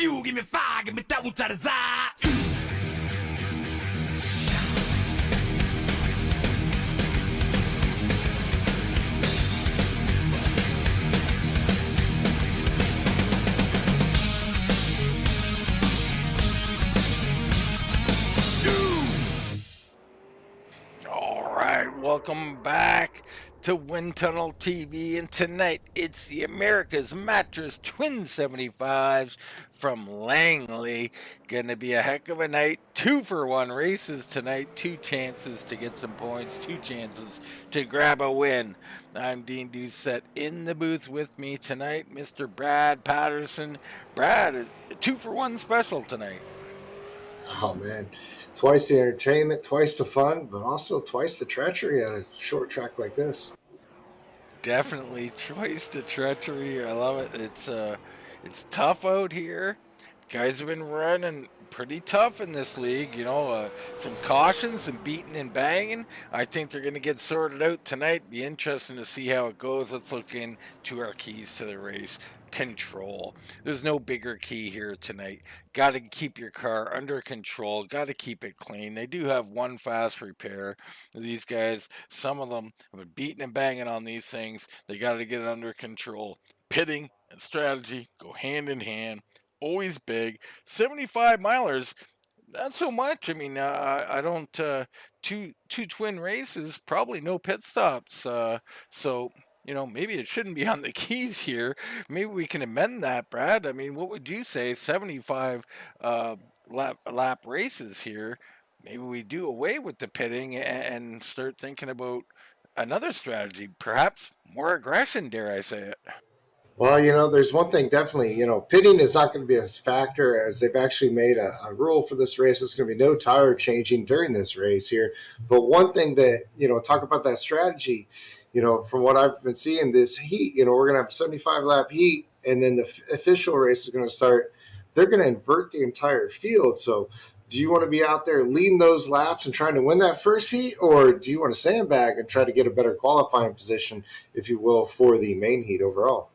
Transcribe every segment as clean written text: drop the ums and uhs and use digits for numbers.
fuel, give me fire, give me that which I desire. All right, welcome back to Wind Tunnel TV, and tonight it's the America's Mattress Twin 75s from Langley. Gonna be a heck of a night. 2-for-1 races tonight, 2 chances to get some points, 2 chances to grab a win. I'm Dean Doucette. In the booth with me tonight, Mr. Brad Patterson. Brad, a 2-for-1 special tonight. Oh man, twice the entertainment, twice the fun, but also twice the treachery on a short track like this. Definitely twice the treachery. I love it. It's tough out here. Guys have been running pretty tough in this league. You know, some caution, some beating and banging. I think they're going to get sorted out tonight. Be interesting to see how it goes. Let's look into our keys to the race. Control. There's no bigger key here tonight. Got to keep your car under control. Got to keep it clean. They do have one fast repair. These guys, some of them have been beating and banging on these things. They got to get it under control. Pitting and strategy go hand in hand. Always big. 75 milers. Not so much. I mean, I don't. Two twin races. Probably no pit stops. So. You know, maybe it shouldn't be on the keys here. Maybe we can amend that, Brad. I mean, what would you say? 75 lap races here. Maybe we do away with the pitting and start thinking about another strategy. Perhaps more aggression, dare I say it. Well, you know, there's one thing definitely, you know, pitting is not going to be a factor as they've actually made a rule for this race. There's going to be no tire changing during this race here. But one thing that, you know, talk about that strategy, you know, from what I've been seeing this heat, you know, we're going to have a 75 lap heat and then the official race is going to start. They're going to invert the entire field. So do you want to be out there leading those laps and trying to win that first heat, or do you want to sandbag and try to get a better qualifying position, if you will, for the main heat overall?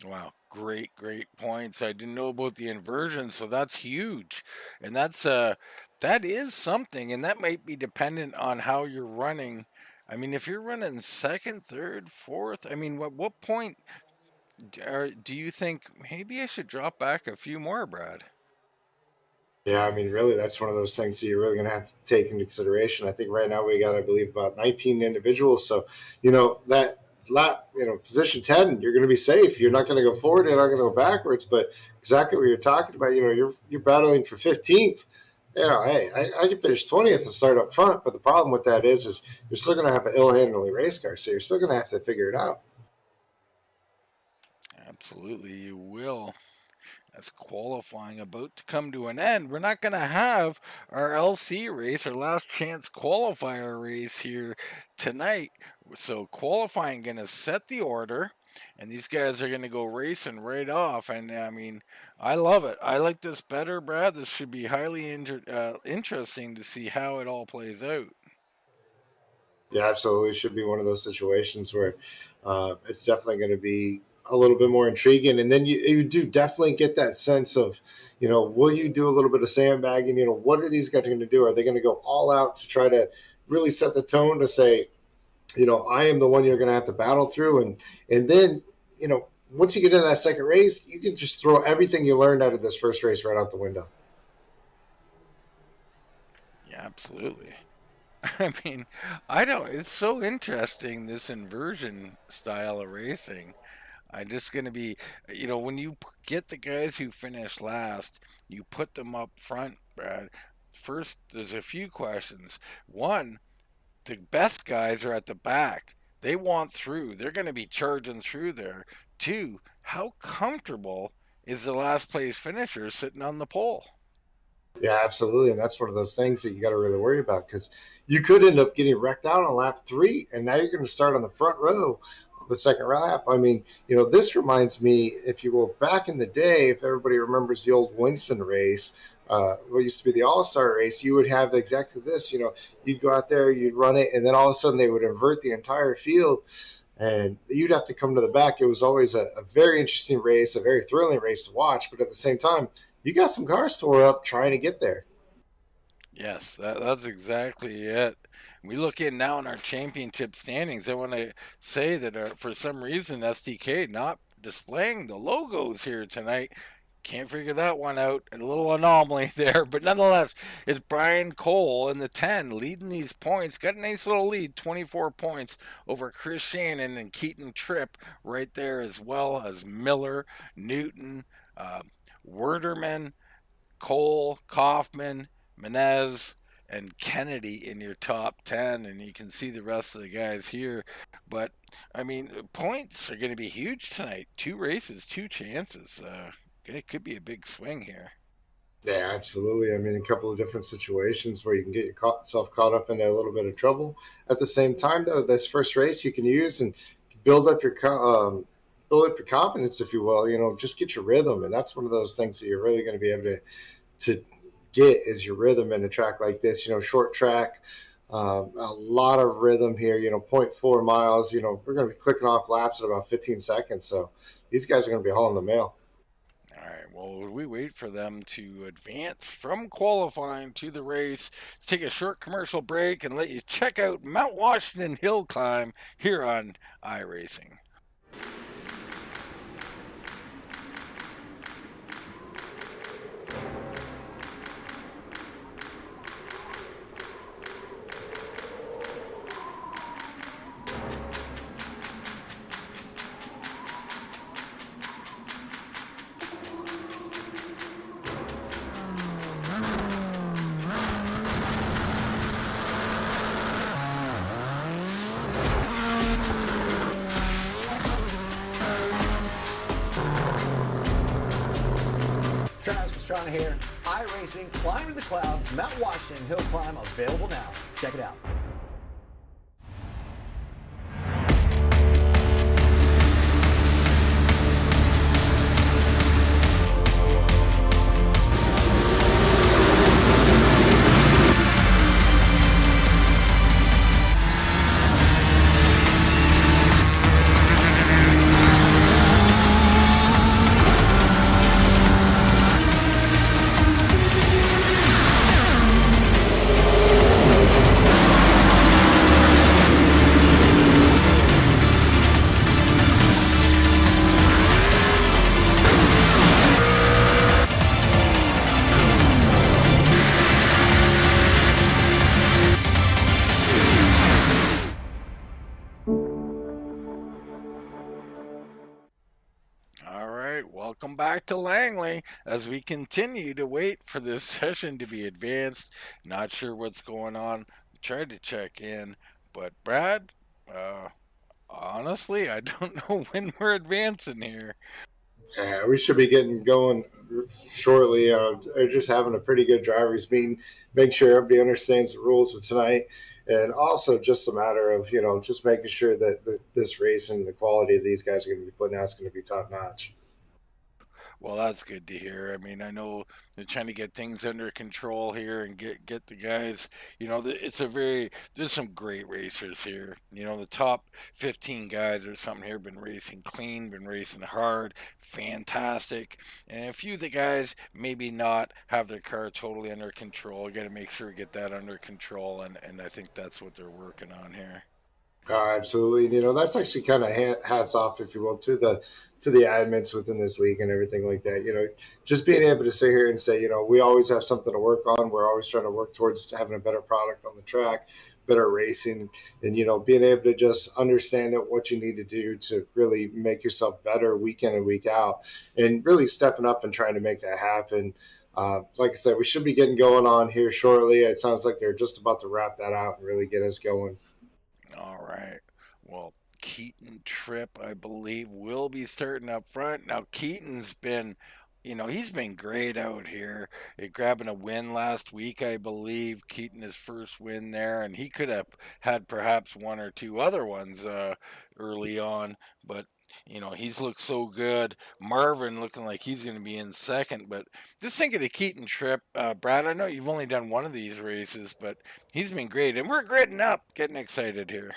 Wow, great points. I didn't know about the inversion, so that's huge. And that is something, and that might be dependent on how you're running. I mean, if you're running second, third, fourth, I mean, what point do you think maybe I should drop back a few more, Brad? Yeah, I mean, really, that's one of those things that you're really going to have to take into consideration. I think right now we got, I believe, about 19 individuals. So, you know, that lap, you know, position 10, you're going to be safe. You're not going to go forward. You're not going to go backwards. But exactly what you're talking about, you know, you're battling for 15th. You know, hey, I can finish 20th and start up front, but the problem with that is you're still going to have an ill-handling race car, so you're still going to have to figure it out. Absolutely, you will. As qualifying about to come to an end, we're not going to have our LC race, our last chance qualifier race here tonight. So qualifying going to set the order, and these guys are going to go racing right off. And I mean, I love it. I like this better, Brad. This should be highly interesting to see how it all plays out. Yeah, absolutely. It should be one of those situations where it's definitely going to be a little bit more intriguing. And then you do definitely get that sense of, you know, will you do a little bit of sandbagging? You know, what are these guys going to do? Are they going to go all out to try to really set the tone to say, you know, I am the one you're going to have to battle through? And then, you know, once you get into that second race, you can just throw everything you learned out of this first race right out the window. Yeah, absolutely. I mean, it's so interesting, this inversion style of racing. I'm just going to be, you know, when you get the guys who finish last, you put them up front, Brad. First, there's a few questions. One, the best guys are at the back. They want through. They're going to be charging through there. Two, how comfortable is the last place finisher sitting on the pole? Yeah, absolutely. And that's one of those things that you got to really worry about, because you could end up getting wrecked out on lap 3, and now you're going to start on the front row of the second lap. I mean, you know, this reminds me, if you go back in the day, if everybody remembers the old Winston race, what used to be the All-Star race, you would have exactly this. You know, you'd go out there, you'd run it, and then all of a sudden they would invert the entire field. and you'd have to come to the back. It was always a very interesting race, a very thrilling race to watch, but at the same time, you got some cars tore up trying to get there. Yes, that's exactly it. We look in now in our championship standings. I want to say that for some reason SDK not displaying the logos here tonight. Can't figure that one out. A little anomaly there, but nonetheless, it's Brian Cole in the 10 leading these points. Got a nice little lead, 24 points over Chris Shannon and Keaton Tripp right there, as well as Miller, Newton, uh, Werderman, Cole, Kaufman, Menez, and Kennedy in your top 10, and you can see the rest of the guys here. But, I mean, points are going to be huge tonight. Two races, two chances. It could be a big swing here. Yeah, absolutely. I mean, a couple of different situations where you can get yourself caught up into a little bit of trouble. At the same time, though, this first race you can use and build up build up your confidence, if you will. Just get your rhythm, and that's one of those things that you're really going to be able to get is your rhythm in a track like this. Short track, a lot of rhythm here. 0.4 miles. We're going to be clicking off laps at about 15 seconds, so these guys are going to be hauling the mail. All right, well, we wait for them to advance from qualifying to the race. Let's take a short commercial break and let you check out Mount Washington Hill Climb here on iRacing. Pastrana here. iRacing, Climbing the Clouds, Mount Washington Hill Climb, available now. Check it out. Welcome back to Langley as we continue to wait for this session to be advanced. Not sure what's going on. Tried to check in, but Brad, honestly, I don't know when we're advancing here. Yeah, we should be getting going shortly. They're just having a pretty good drivers meeting, make sure everybody understands the rules of tonight, and also just a matter of just making sure that this race and the quality of these guys are going to be putting out is going to be top notch. Well, that's good to hear. I mean, I know they're trying to get things under control here and get the guys. There's some great racers here. The top 15 guys or something here been racing clean, been racing hard, fantastic. And a few of the guys maybe not have their car totally under control. Got to make sure we get that under control, and I think that's what they're working on here. Absolutely. That's actually kind of hats off, if you will, to the admins within this league and everything like that. Just being able to sit here and say, we always have something to work on. We're always trying to work towards having a better product on the track, better racing, and being able to just understand that what you need to do to really make yourself better week in and week out, and really stepping up and trying to make that happen. Like I said, we should be getting going on here shortly. It sounds like they're just about to wrap that out and really get us going. All right. Well, Keaton Tripp, I believe, will be starting up front. Now, Keaton's been, he's been great out here. Grabbing a win last week, I believe. Keaton, his first win there, and he could have had perhaps one or two other ones early on, but. He's looked so good. Marvin looking like he's going to be in second. But just thinking of Keaton Tripp, Brad, I know you've only done one of these races, but he's been great. And we're gritting up, getting excited here.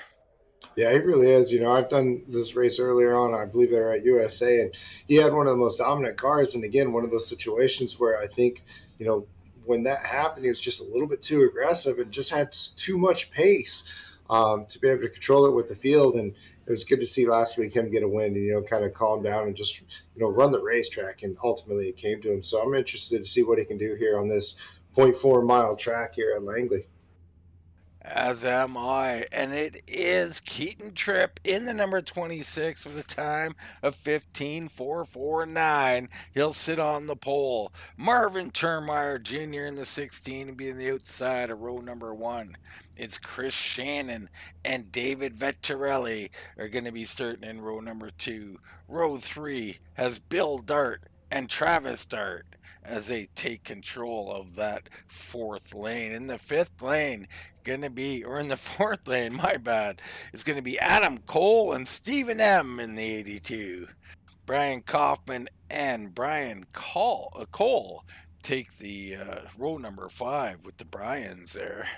Yeah, he really is. I've done this race earlier on. I believe they were at USA, and he had one of the most dominant cars. And again, one of those situations where I think, you know, when that happened, he was just a little bit too aggressive and just had too much pace to be able to control it with the field. And it was good to see last week him get a win and, kind of calm down and just, run the racetrack. And ultimately it came to him. So I'm interested to see what he can do here on this 0.4 mile track here at Langley. As am I. And it is Keaton Tripp in the number 26 with a time of 15.449. He'll sit on the pole. Marvin Termeyer Jr. in the 16 and be on the outside of row number 1. It's Chris Shannon and David Vettorelli are going to be starting in row number 2. Row 3 has Bill Dart and Travis Dart as they take control of that 4th lane. In the 5th lane, in the 4th lane, my bad, it's going to be Adam Cole and Stephen M in the 82. Brian Kaufman and Brian Cole take the row number 5 with the Bryans there.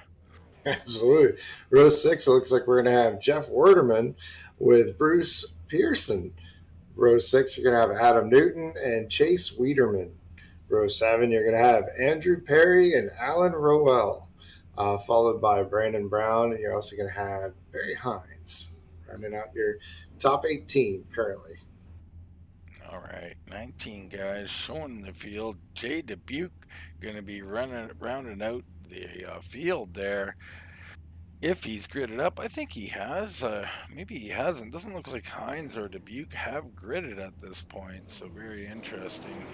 Absolutely. Row 6, it looks like we're going to have Jeff Werderman with Bruce Pearson. Row 6, you're going to have Adam Newton and Chase Wiederman. Row 7, you're going to have Andrew Perry and Alan Rowell, followed by Brandon Brown, and you're also going to have Barry Hines rounding out your top 18 currently. All right, 19 guys showing the field. Jay Dubuque going to be rounding out the field there. If he's gridded up, I think he has. Maybe he hasn't. Doesn't look like Hines or Dubuque have gridded at this point, so very interesting.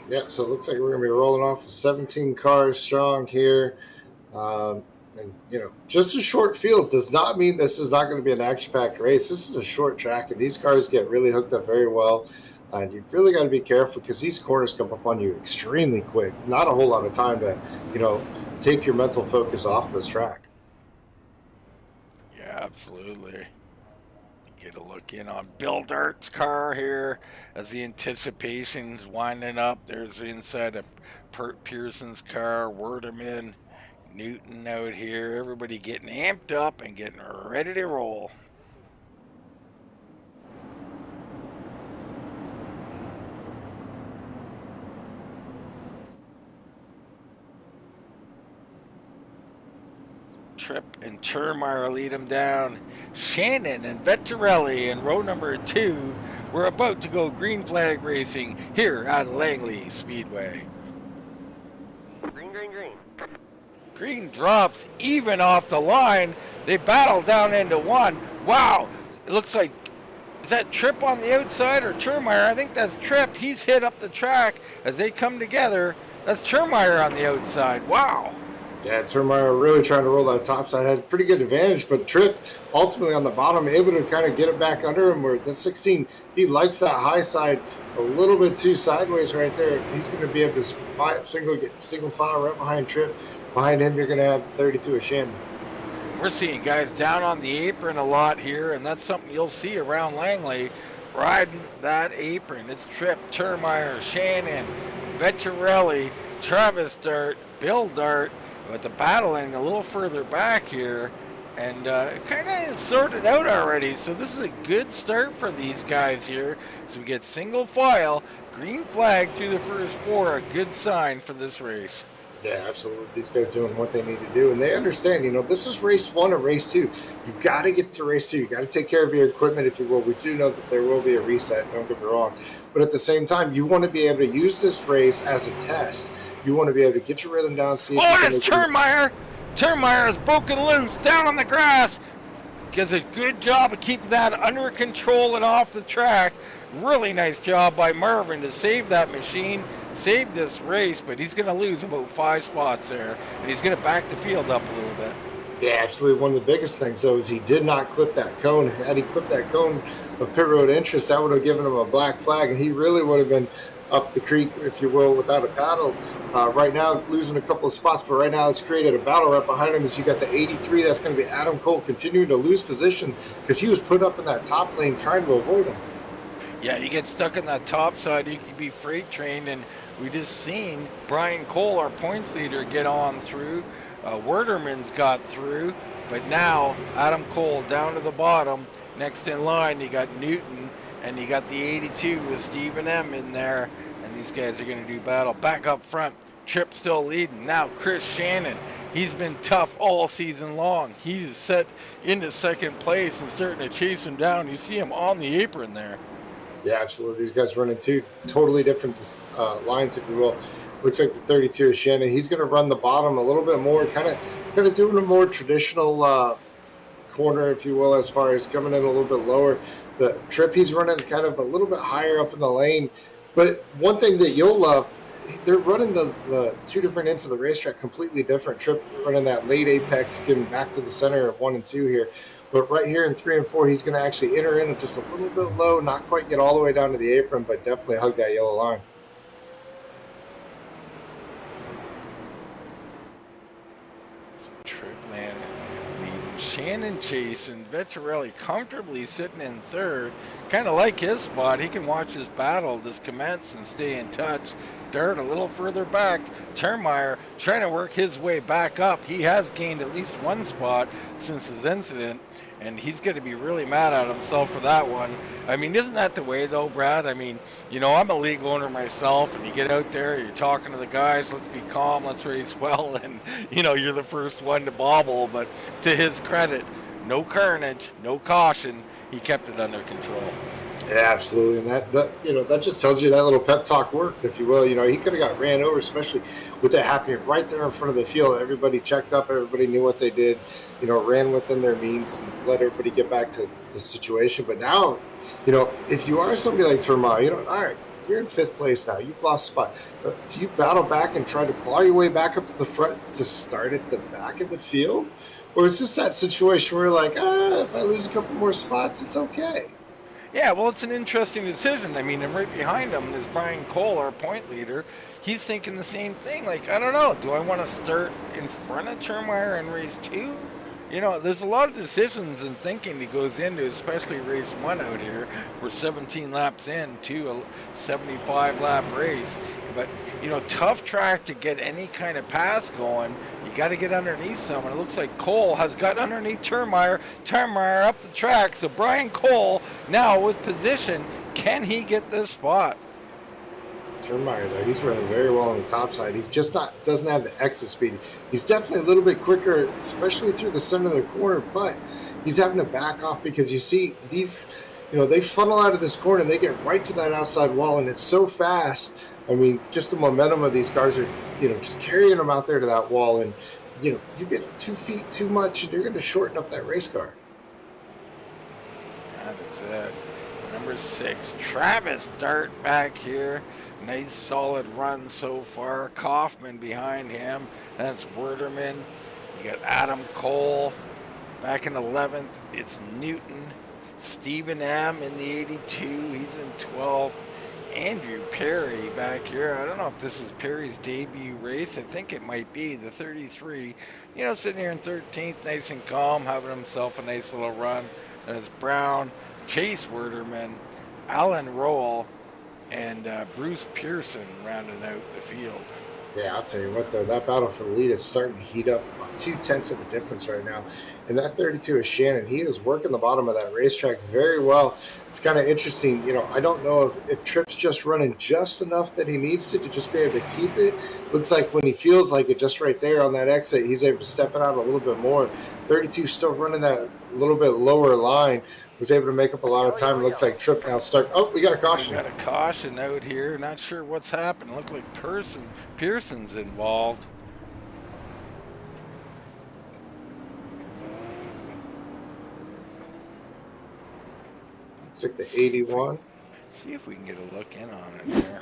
Yeah, so it looks like we're going to be rolling off 17 cars strong here. And, just a short field does not mean this is not going to be an action-packed race. This is a short track, and these cars get really hooked up very well. And you've really got to be careful because these corners come up on you extremely quick. Not a whole lot of time to, take your mental focus off this track. Yeah, absolutely. Get a look in on Bill Dart's car here as the anticipation's winding up. There's the inside of Pearson's car, Werderman, Newton out here. Everybody getting amped up and getting ready to roll. Tripp and Termeyer lead them down. Shannon and Vettorelli in row number 2. We're about to go green flag racing here at Langley Speedway. Green, green, green. Green drops even off the line. They battle down into one. Wow, it looks like, is that Tripp on the outside or Termeyer? I think that's Tripp. He's hit up the track as they come together. That's Termeyer on the outside. Wow. Yeah, Termeyer really trying to roll that top side. Had a pretty good advantage, but Tripp ultimately on the bottom, able to kind of get it back under him. Where that 16, he likes that high side a little bit too sideways right there. He's going to be able to single file right behind Tripp. Behind him, you're going to have 32 of Shannon. We're seeing guys down on the apron a lot here, and that's something you'll see around Langley, riding that apron. It's Tripp, Termeyer, Shannon, Vettorelli, Travis Dart, Bill Dart, but the battling a little further back here, and it kind of sorted out already. So this is a good start for these guys here. So we get single file, green flag through the first 4, a good sign for this race. Yeah, absolutely. These guys doing what they need to do, and they understand, this is race 1 or race 2. You got to get to race 2. You got to take care of your equipment, if you will. We do know that there will be a reset, don't get me wrong. But at the same time, you want to be able to use this race as a test. You want to be able to get your rhythm down. See it's Termeyer. Termeyer is broken loose down on the grass. Does a good job of keeping that under control and off the track. Really nice job by Marvin to save that machine, save this race, but he's going to lose about 5 spots there, and he's going to back the field up a little bit. Yeah, absolutely. One of the biggest things, though, is he did not clip that cone. Had he clipped that cone of pit road interest, that would have given him a black flag, and he really would have been up the creek, if you will, without a paddle. Right now, losing a couple of spots, but right now it's created a battle right behind him as you got the 83. That's going to be Adam Cole continuing to lose position because he was put up in that top lane trying to avoid him. Yeah, you get stuck in that top side, you could be freight trained, and we just seen Brian Cole, our points leader, get on through. Werderman's got through, but now Adam Cole down to the bottom. Next in line, you got Newton, and you got the 82 with Stephen M in there, and these guys are going to do battle. Back up front, Tripp still leading. Now Chris Shannon, he's been tough all season long. He's set into second place and starting to chase him down. You see him on the apron there. Yeah, absolutely. These guys running two totally different lines, if you will. Looks like the 32 is Shannon. He's going to run the bottom a little bit more, kind of doing a more traditional corner, if you will, as far as coming in a little bit lower. The Tripp, he's running kind of a little bit higher up in the lane. But one thing that you'll love, they're running the two different ends of the racetrack completely different. Tripp running that late apex, getting back to the center of 1 and 2 here. But right here in 3 and 4, he's going to actually enter in just a little bit low, not quite get all the way down to the apron, but definitely hug that yellow line. Tripp landing, leading, Shannon chasing, Vettorelli comfortably sitting in third. Kind of like his spot. He can watch his battle just commence and stay in touch. Dart a little further back. Termeyer trying to work his way back up. He has gained at least one spot since his incident, and he's going to be really mad at himself for that one. I mean, isn't that the way, though, Brad? I mean, you know, I'm a league owner myself, and you get out there, you're talking to the guys, let's be calm, let's race well, and, you know, you're the first one to bobble. But to his credit, no carnage, no caution. He kept it under control. Yeah, absolutely, and that just tells you that little pep talk worked, if you will. You know, he could have got ran over, especially with that happening right there in front of the field. Everybody checked up, everybody knew what they did. You know, ran within their means and let everybody get back to the situation. But now, you know, if you are somebody like Termeyer, you know, all right, you're in 5th place now. You've lost spot. Do you battle back and try to claw your way back up to the front to start at the back of the field, or is this that situation where you're like, if I lose a couple more spots, it's okay? Yeah, well, it's an interesting decision. I mean, and right behind him is Brian Cole, our point leader. He's thinking the same thing. Like, I don't know, do I want to start in front of Termeyer in race 2? You know, there's a lot of decisions and thinking that goes into, especially race 1 out here. We're 17 laps in to a 75-lap race. But, you know, tough track to get any kind of pass going. You got to get underneath someone. It looks like Cole has got underneath Termeyer. Termeyer up the track. So Brian Cole now with position. Can he get this spot? Termeyer, though, he's running very well on the top side. He's just doesn't have the exit speed. He's definitely a little bit quicker, especially through the center of the corner, but he's having to back off because you see these, you know, they funnel out of this corner and they get right to that outside wall, and it's so fast. I mean, just the momentum of these cars are, you know, just carrying them out there to that wall, and, you know, you get 2 feet too much and you're going to shorten up that race car. That is it. Number 6, Travis Dart back here. Nice solid run so far. Kaufman behind him. That's Werderman. You got Adam Cole back in 11th. It's Newton. Stephen M in the 82. He's in 12th. Andrew Perry back here. I don't know if this is Perry's debut race. I think it might be the 33. You know, sitting here in 13th, nice and calm, having himself a nice little run. And it's Brown, Chase Werderman, Alan Rowell, and Bruce Pearson rounding out the field. Yeah, I'll tell you what, though, that battle for the lead is starting to heat up about 2/10 of a difference right now. And that 32 is Shannon. He is working the bottom of that racetrack very well. It's kind of interesting. You know, I don't know if Tripp's just running just enough that he needs to just be able to keep it. Looks like when he feels like it just right there on that exit, he's able to step it out a little bit more. 32 still running that little bit lower line. Was able to make up a lot of time. It looks like Tripp now start. Oh, we got a caution. We got a caution out here. Not sure what's happened. Look like Pearson's involved. Looks like the 81. See if we can get a look in on it here.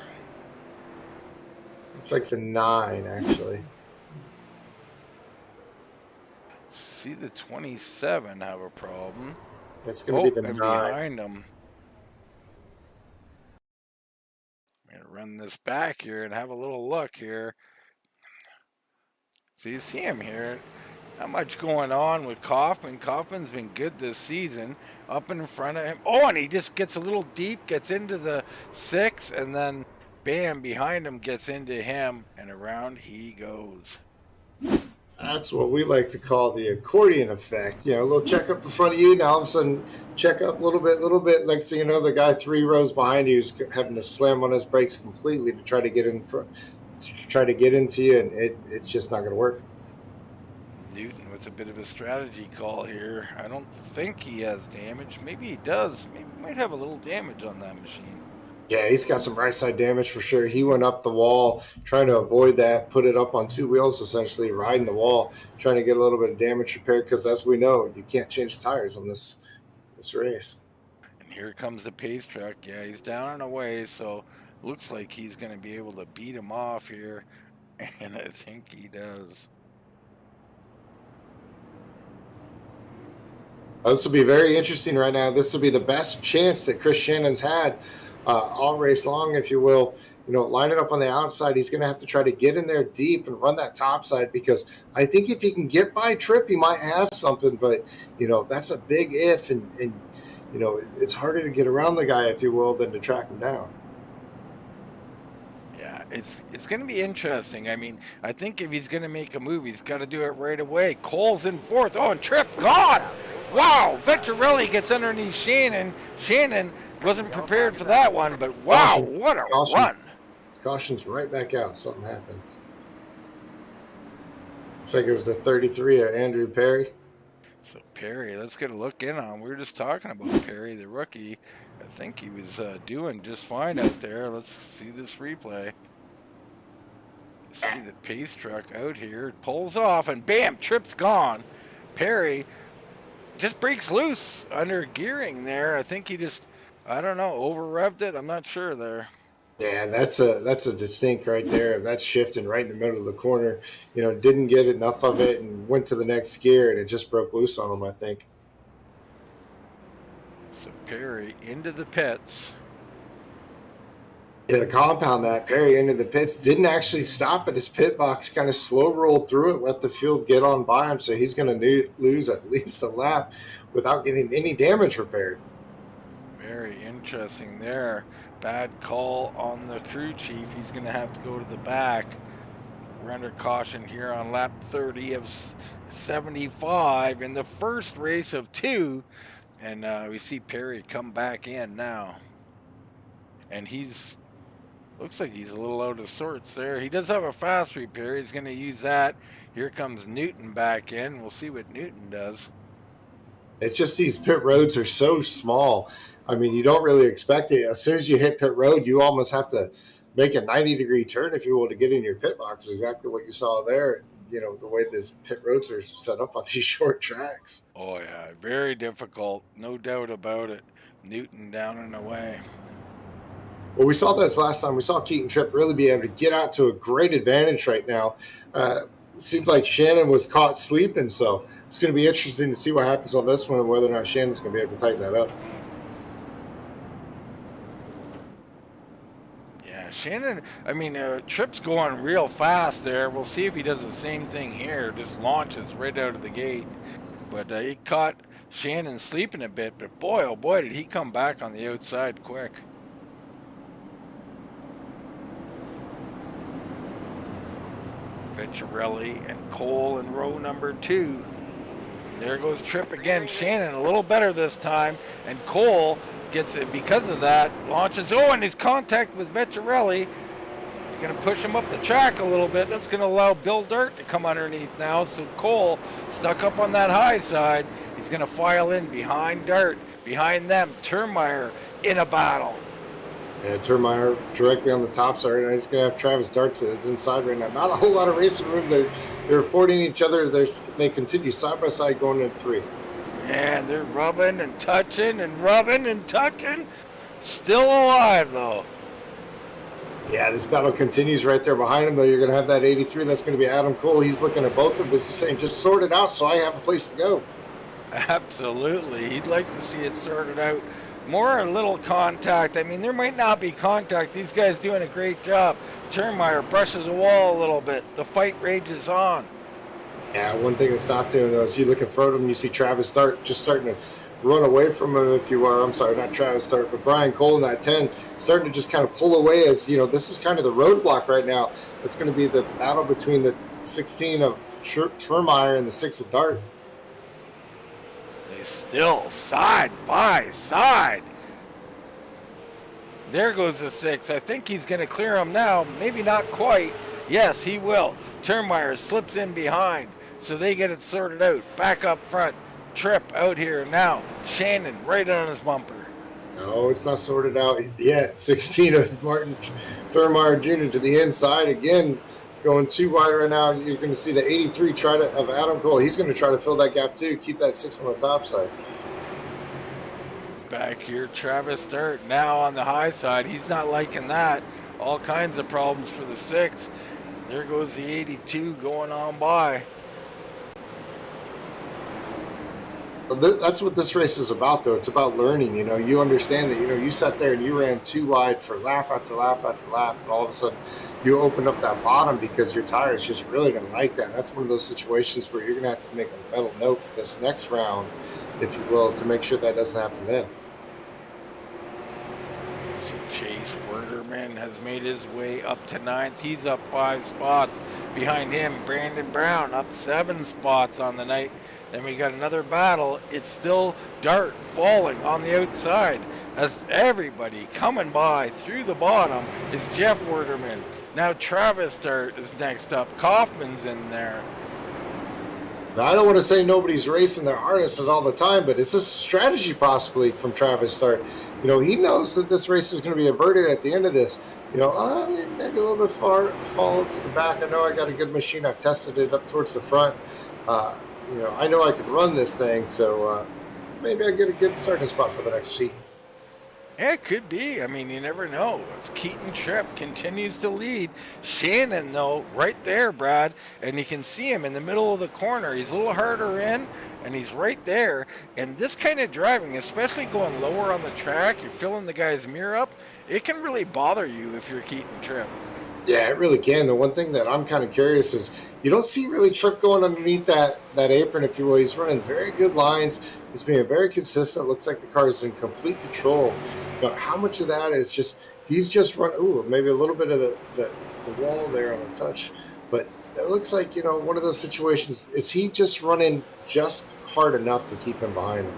Looks like the 9, actually. See the 27 have a problem. That's going to be the 9. Behind them. I'm going to run this back here and have a little look here. So you see him here. Not much going on with Kaufman. Kaufman's been good this season. Up in front of him. Oh, and he just gets a little deep, gets into the 6, and then bam, behind him gets into him, and around he goes. That's what we like to call the accordion effect. You know, a little checkup in front of you. Now all of a sudden, check up a little bit. Next thing you know, the guy 3 rows behind you is having to slam on his brakes completely to try to get in front, to try to get into you, and it's just not going to work. Newton with a bit of a strategy call here. I don't think he has damage. Maybe he does. Maybe he might have a little damage on that machine. Yeah, he's got some right side damage for sure. He went up the wall trying to avoid that, put it up on 2 wheels, essentially riding the wall, trying to get a little bit of damage repaired. Because as we know, you can't change tires on this race. And here comes the pace truck. Yeah, he's down and away, so looks like he's going to be able to beat him off here, and I think he does. This will be very interesting right now. This will be the best chance that Chris Shannon's had all race long, if you will. You know, lining up on the outside, he's going to have to try to get in there deep and run that top side, because I think if he can get by Tripp, he might have something. But, you know, that's a big if, and you know, it's harder to get around the guy, if you will, than to track him down. Yeah, it's going to be interesting. I mean, I think if he's going to make a move, he's got to do it right away. Cole's in 4th. Oh, and Tripp gone. Wow, Vettorelli gets underneath Shannon. Shannon wasn't prepared for that one, but wow, what a run. Caution's right back out. Something happened. Looks like it was a 33 of Andrew Perry. So Perry, let's get a look in on. We were just talking about Perry, the rookie. I think he was doing just fine out there. Let's see this replay. See the pace truck out here. It pulls off, and bam, Tripp's gone. Perry just breaks loose under gearing there. I think he just, I don't know, over-revved it. I'm not sure there. Yeah, that's a distinct right there. That's shifting right in the middle of the corner. You know, didn't get enough of it and went to the next gear, and it just broke loose on him, I think. So Perry into the pits. Yeah, to compound that, Perry into the pits, didn't actually stop at his pit box, kind of slow rolled through it, let the field get on by him, so he's going to lose at least a lap without getting any damage repaired. Very interesting there. Bad call on the crew chief. He's going to have to go to the back. We're under caution here on lap 30 of 75 in the first race of 2. And we see Perry come back in now. And he's, looks like he's a little out of sorts there. He does have a fast repair. He's going to use that. Here comes Newton back in. We'll see what Newton does. It's just these pit roads are so small. I mean, you don't really expect it. As soon as you hit pit road, you almost have to make a 90-degree turn, if you will, to get in your pit box. Exactly what you saw there. You know, the way these pit roads are set up on these short tracks. Oh, yeah. Very difficult. No doubt about it. Newton down and away. Well, we saw this last time. We saw Keaton Tripp really be able to get out to a great advantage right now. It seemed like Shannon was caught sleeping, so it's going to be interesting to see what happens on this one and whether or not Shannon's going to be able to tighten that up. Shannon, I mean, Tripp's going real fast there. We'll see if he does the same thing here. Just launches right out of the gate. But he caught Shannon sleeping a bit. But boy, oh boy, did he come back on the outside quick. Vettorelli and Cole in row number 2. There goes Tripp again. Shannon a little better this time. And Cole gets it because of that, launches. Oh, and his contact with Vettorelli. Going to push him up the track a little bit. That's going to allow Bill Dirt to come underneath now. So Cole stuck up on that high side. He's going to file in behind Dirt. Behind them, Termeyer in a battle. Yeah, Termeyer directly on the top side. And he's going to have Travis Dart to his inside right now. Not a whole lot of racing room. They're affording each other. They continue side by side going into 3. And they're rubbing and touching and rubbing and touching. Still alive, though. Yeah, this battle continues right there behind him, though. You're going to have that 83. That's going to be Adam Cole. He's looking at both of them. He's saying, just sort it out so I have a place to go. Absolutely. He'd like to see it sorted out. More a little contact. I mean, there might not be contact. These guys doing a great job. Termeyer brushes the wall a little bit. The fight rages on. Yeah, one thing that's not doing, though, is you look in front of him, you see Travis Dart just starting to run away from him, if you are. I'm sorry, not Travis Dart, but Brian Cole in that 10, starting to just kind of pull away as, you know, this is kind of the roadblock right now. It's going to be the battle between the 16 of Schwermeyer and the 6 of Dart. They still side by side. There goes the 6. I think he's going to clear him now. Maybe not quite. Yes, he will. Turnmeyer slips in behind, so they get it sorted out. Back up front. Tripp out here now. Shannon right on his bumper. No, it's not sorted out yet. 16 of Martin Turnmeyer Jr. to the inside again. Going too wide right now. You're going to see the 83 of Adam Cole. He's going to try to fill that gap too. Keep that 6 on the top side. Back here, Travis Dart now on the high side. He's not liking that. All kinds of problems for the 6. There goes the 82 going on by. That's what this race is about, though. It's about learning. You understand that, you sat there and you ran too wide for lap after lap after lap, and all of a sudden you opened up that bottom because your tires just really didn't like that. And that's one of those situations where you're going to have to make a mental note for this next round, if you will, to make sure that doesn't happen then. So Chase Werderman has made his way up to 9th. He's up 5 spots. Behind him, Brandon Brown up 7 spots on the night. Then we got another battle. It's still Dart falling on the outside as everybody coming by through the bottom is Jeff Werderman. Now Travis Dart is next up. Kaufman's in there. Now, I don't want to say nobody's racing their hardest at all the time, but it's a strategy possibly from Travis Dart. He knows that this race is going to be averted at the end of this. Maybe a little bit far, fall to the back. I know I got a good machine. I've tested it up towards the front. I know I could run this thing, so maybe I get a good starting spot for the next heat. Yeah, it could be. I mean, you never know. As Keaton Tripp continues to lead. Shannon, though, right there, Brad. And you can see him in the middle of the corner. He's a little harder in, and he's right there. And this kind of driving, especially going lower on the track, you're filling the guy's mirror up, it can really bother you if you're Keaton Tripp. Yeah, it really can. The one thing that I'm kind of curious is you don't see really Tripp going underneath that apron, if you will. He's running very good lines. He's being very consistent. Looks like the car is in complete control. How much of that is just he's just run? Maybe a little bit of the wall there on the touch, but it looks like one of those situations. Is he just running just hard enough to keep him behind him?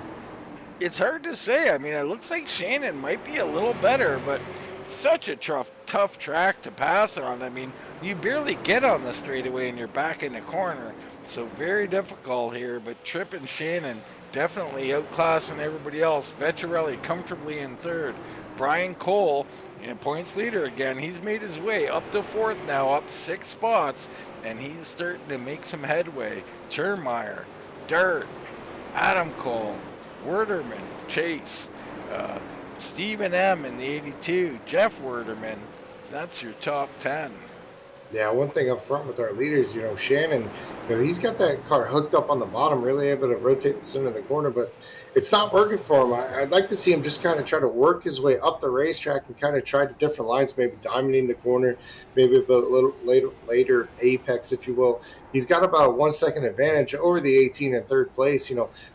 It's hard to say. I mean, it looks like Shannon might be a little better, but such a tough track to pass on. I mean, you barely get on the straightaway and you're back in the corner. So very difficult here, but Tripp and Shannon definitely outclassing everybody else. Vecchiarelli comfortably in 3rd. Brian Cole, points leader again. He's made his way up to 4th now, up 6 spots, and he's starting to make some headway. Turnmeyer, Dart, Adam Cole, Werderman, Chase, Stephen M. in the 82, Jeff Werderman. That's your top 10. Yeah, one thing up front with our leaders, Shannon, he's got that car hooked up on the bottom, really able to rotate the center of the corner, but it's not working for him. I'd like to see him just kind of try to work his way up the racetrack and kind of try different lines, maybe diamonding the corner, maybe a little later apex, if you will. He's got about a 1 second advantage over the 18 in 3rd place.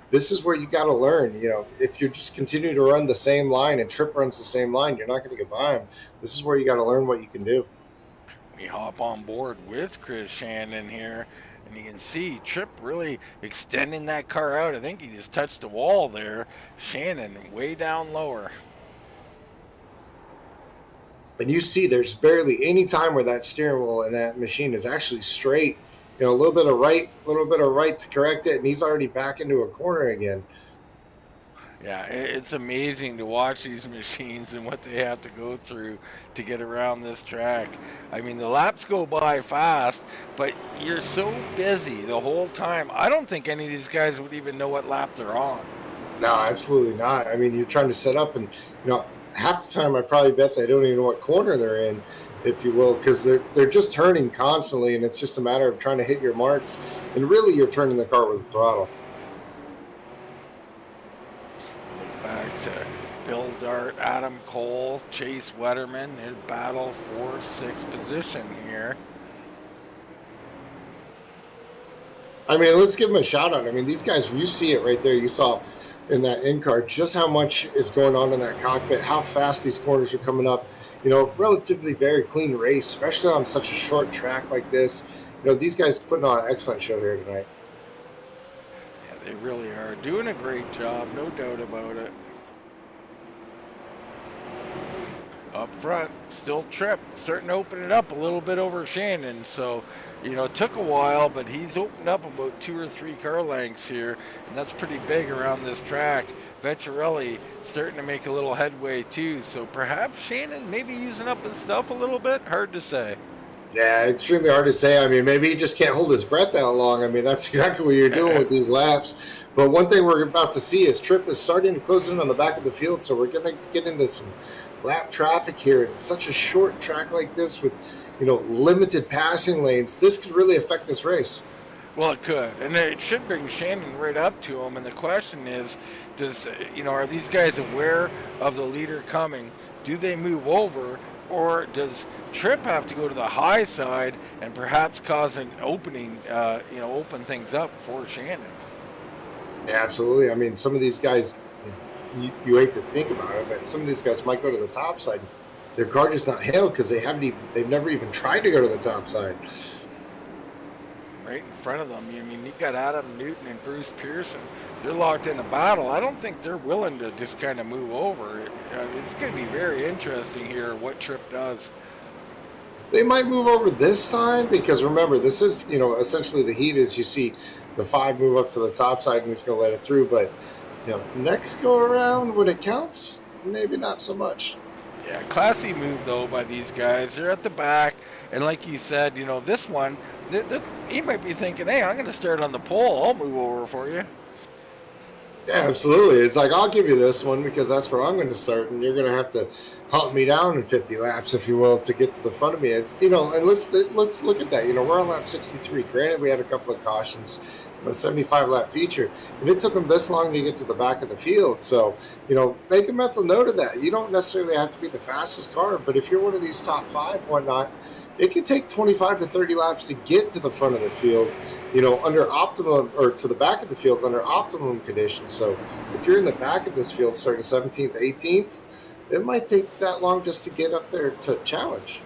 This is where you got to learn. If you just continue to run the same line and Tripp runs the same line, you're not going to get by him. This is where you got to learn what you can do. We hop on board with Chris Shannon here, and you can see Tripp really extending that car out. I think he just touched the wall there. Shannon way down lower. And you see there's barely any time where that steering wheel in that machine is actually straight. A little bit of right to correct it, and he's already back into a corner again. Yeah, it's amazing to watch these machines and what they have to go through to get around this track. I mean, the laps go by fast, but you're so busy the whole time. I don't think any of these guys would even know what lap they're on. No, absolutely not. I mean, you're trying to set up, and half the time I probably bet they don't even know what corner they're in, if you will, because they're just turning constantly, and it's just a matter of trying to hit your marks, and really you're turning the car with the throttle. Back to Bill Dart, Adam Cole, Chase Wetterman in battle for 6th position here. I mean, let's give them a shout out. I mean, these guys, you see it right there. You saw in that in car just how much is going on in that cockpit, how fast these corners are coming up. Relatively very clean race, especially on such a short track like this. these guys putting on an excellent show here tonight. Yeah, they really are doing a great job, no doubt about it. Up front, still Tripp, starting to open it up a little bit over Shannon. So, it took a while, but he's opened up about 2 or 3 car lengths here, and that's pretty big around this track. Vecchiarelli starting to make a little headway too. So perhaps Shannon maybe using up his stuff a little bit. Hard to say. Yeah, extremely hard to say. I mean, maybe he just can't hold his breath that long. I mean, that's exactly what you're doing with these laps. But one thing we're about to see is Tripp is starting to close in on the back of the field, so we're going to get into some lap traffic here. In such a short track like this with, limited passing lanes, this could really affect this race. Well, it could, and it should bring Shannon right up to him. And the question is, are these guys aware of the leader coming? Do they move over, or does Tripp have to go to the high side and perhaps cause an opening, open things up for Shannon? Yeah, absolutely. I mean, some of these guys, you hate to think about it, but some of these guys might go to the top side. Their car just not handled because they've never even tried to go to the top side. Right in front of them. I mean, you got Adam Newton and Bruce Pearson. They're locked in a battle. I don't think they're willing to just kind of move over. It's going to be very interesting here what Tripp does. They might move over this time because remember, this is, essentially the heat is you see the 5 move up to the top side and he's going to let it through. But, next go around when it counts, maybe not so much. Yeah, classy move, though, by these guys. They're at the back. And like you said, this one, he might be thinking, hey, I'm going to start on the pole. I'll move over for you. Yeah, absolutely. It's like, I'll give you this one because that's where I'm going to start. And you're going to have to hunt me down in 50 laps, if you will, to get to the front of me. It's, and let's look at that. We're on lap 63. Granted, we had a couple of cautions, a 75-lap feature. And it took them this long to get to the back of the field. So, make a mental note of that. You don't necessarily have to be the fastest car, but if you're one of these top 5, whatnot, it can take 25 to 30 laps to get to the front of the field, under optimum, or to the back of the field under optimum conditions. So if you're in the back of this field starting 17th, 18th, it might take that long just to get up there to challenge.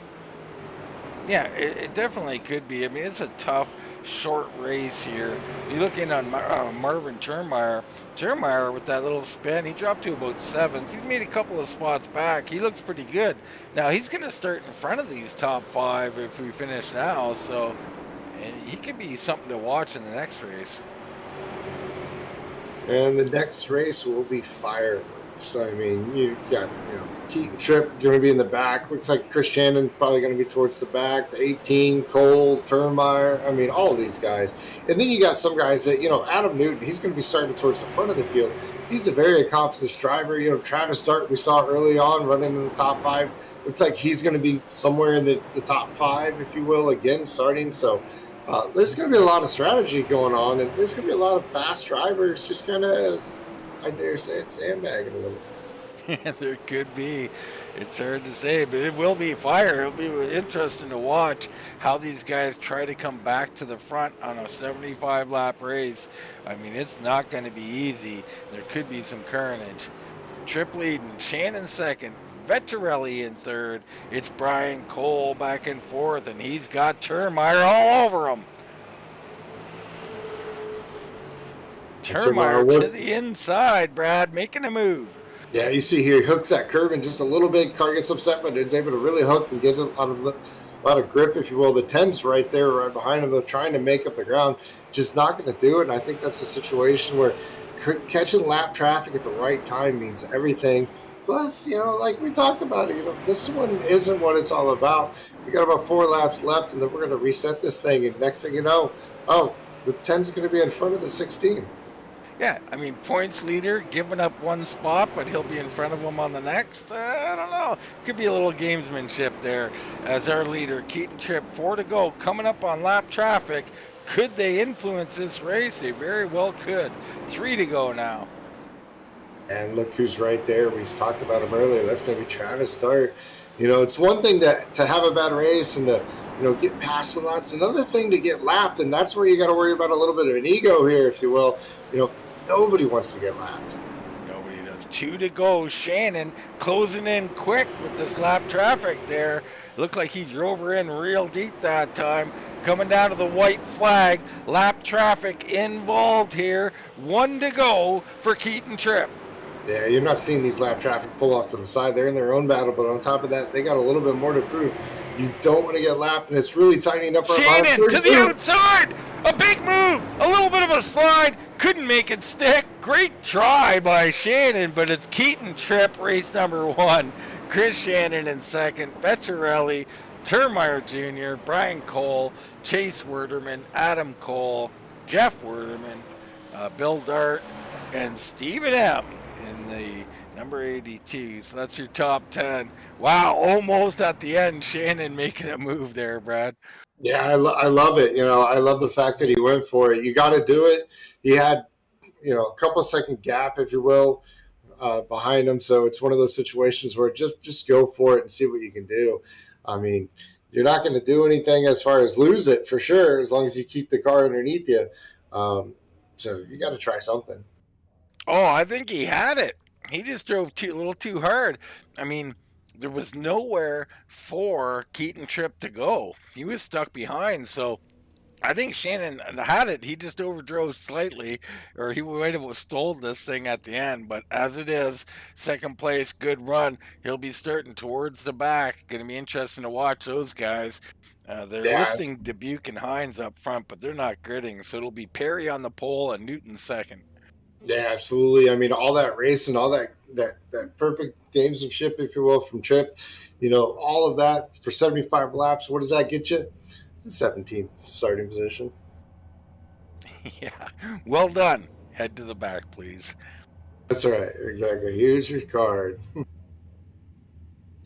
Yeah, it definitely could be. I mean, it's a tough, short race here. You look in on Marvin Termeyer. Termeyer, with that little spin, he dropped to about 7th. He's made a couple of spots back. He looks pretty good. Now, he's going to start in front of these top 5 if we finish now. So he could be something to watch in the next race. And the next race will be fireworks. I mean, you got, Keaton, Tripp going to be in the back. Looks like Chris Shannon probably going to be towards the back. The 18, Cole, Termeyer. I mean, all of these guys. And then you got some guys that, Adam Newton, he's going to be starting towards the front of the field. He's a very accomplished driver. Travis Dart, we saw early on running in the top 5. Looks like he's going to be somewhere in the top 5, if you will, again, starting. So there's going to be a lot of strategy going on, and there's going to be a lot of fast drivers just kind of, I dare say it, sandbagging a little. Yeah, there could be. It's hard to say, but it will be fire. It'll be interesting to watch how these guys try to come back to the front on a 75-lap race. I mean, it's not going to be easy. There could be some carnage. Tripp leading, Shannon second, Vecchiarelli in third. It's Brian Cole back and forth, and he's got Termeyer all over him. Termeyer to the inside, Brad, making a move. Yeah, you see here, he hooks that curb in just a little bit. Car gets upset, but it's able to really hook and get a lot of grip, if you will. The 10's right there, right behind him. They're trying to make up the ground. Just not going to do it. And I think that's a situation where catching lap traffic at the right time means everything. Plus, like we talked about it, this one isn't what it's all about. We got about 4 laps left, and then we're going to reset this thing. And next thing you know, the 10's going to be in front of the 16. Yeah, I mean, points leader, giving up one spot, but he'll be in front of him on the next. I don't know. Could be a little gamesmanship there as our leader, Keaton Tripp, 4 to go, coming up on lap traffic. Could they influence this race? They very well could. 3 to go now. And look who's right there. We talked about him earlier. That's going to be Travis Dart. It's one thing to have a bad race and to get past the lots. Another thing to get lapped, and that's where you got to worry about a little bit of an ego here, if you will. Nobody wants to get lapped. Nobody does. 2 to go. Shannon closing in quick with this lap traffic there. Looked like he drove her in real deep that time. Coming down to the white flag. Lap traffic involved here. 1 to go for Keaton Tripp. Yeah, you're not seeing these lap traffic pull off to the side. They're in their own battle, but on top of that, they got a little bit more to prove. You don't want to get lapped, and it's really tightening up our Shannon to the outside. A big move. A little bit of a slide. Couldn't make it stick. Great try by Shannon, but it's Keaton Tripp, race number 1. Chris Shannon in second. Vecchiarelli, Termeyer Jr., Brian Cole, Chase Werderman, Adam Cole, Jeff Werderman, Bill Dart, and Stephen M. in the number 82. So that's your top 10. Wow, almost at the end, Shannon making a move there, Brad. Yeah, I love it. I love the fact that he went for it. You got to do it. He had, a couple second gap, if you will, behind him. So it's one of those situations where just go for it and see what you can do. I mean, you're not going to do anything as far as lose it for sure, as long as you keep the car underneath you. So you got to try something. Oh, I think he had it. He just drove a little too hard. I mean, there was nowhere for Keaton Tripp to go. He was stuck behind, so I think Shannon had it. He just overdrove slightly, or he might have stole this thing at the end. But as it is, second place, good run. He'll be starting towards the back. Going to be interesting to watch those guys. They're listing Dubuque and Hines up front, but they're not gridding. So it'll be Perry on the pole and Newton second. Yeah, absolutely. I mean, all that race and all that perfect gamesmanship, if you will, from Tripp, all of that for 75 laps. What does that get you? 17th starting position. Yeah, well done. Head to the back, please. That's right, exactly. Here's your card.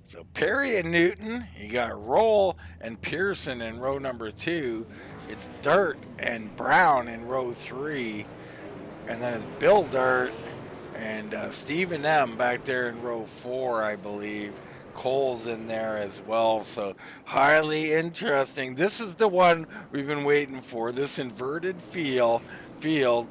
So Perry and Newton, you got Roll and Pearson in row number 2. It's Dart and Brown in row 3. And then it's Bill Dart and Stephen M. back there in row 4, I believe. Cole's in there as well, so highly interesting. This is the one we've been waiting for, this inverted field.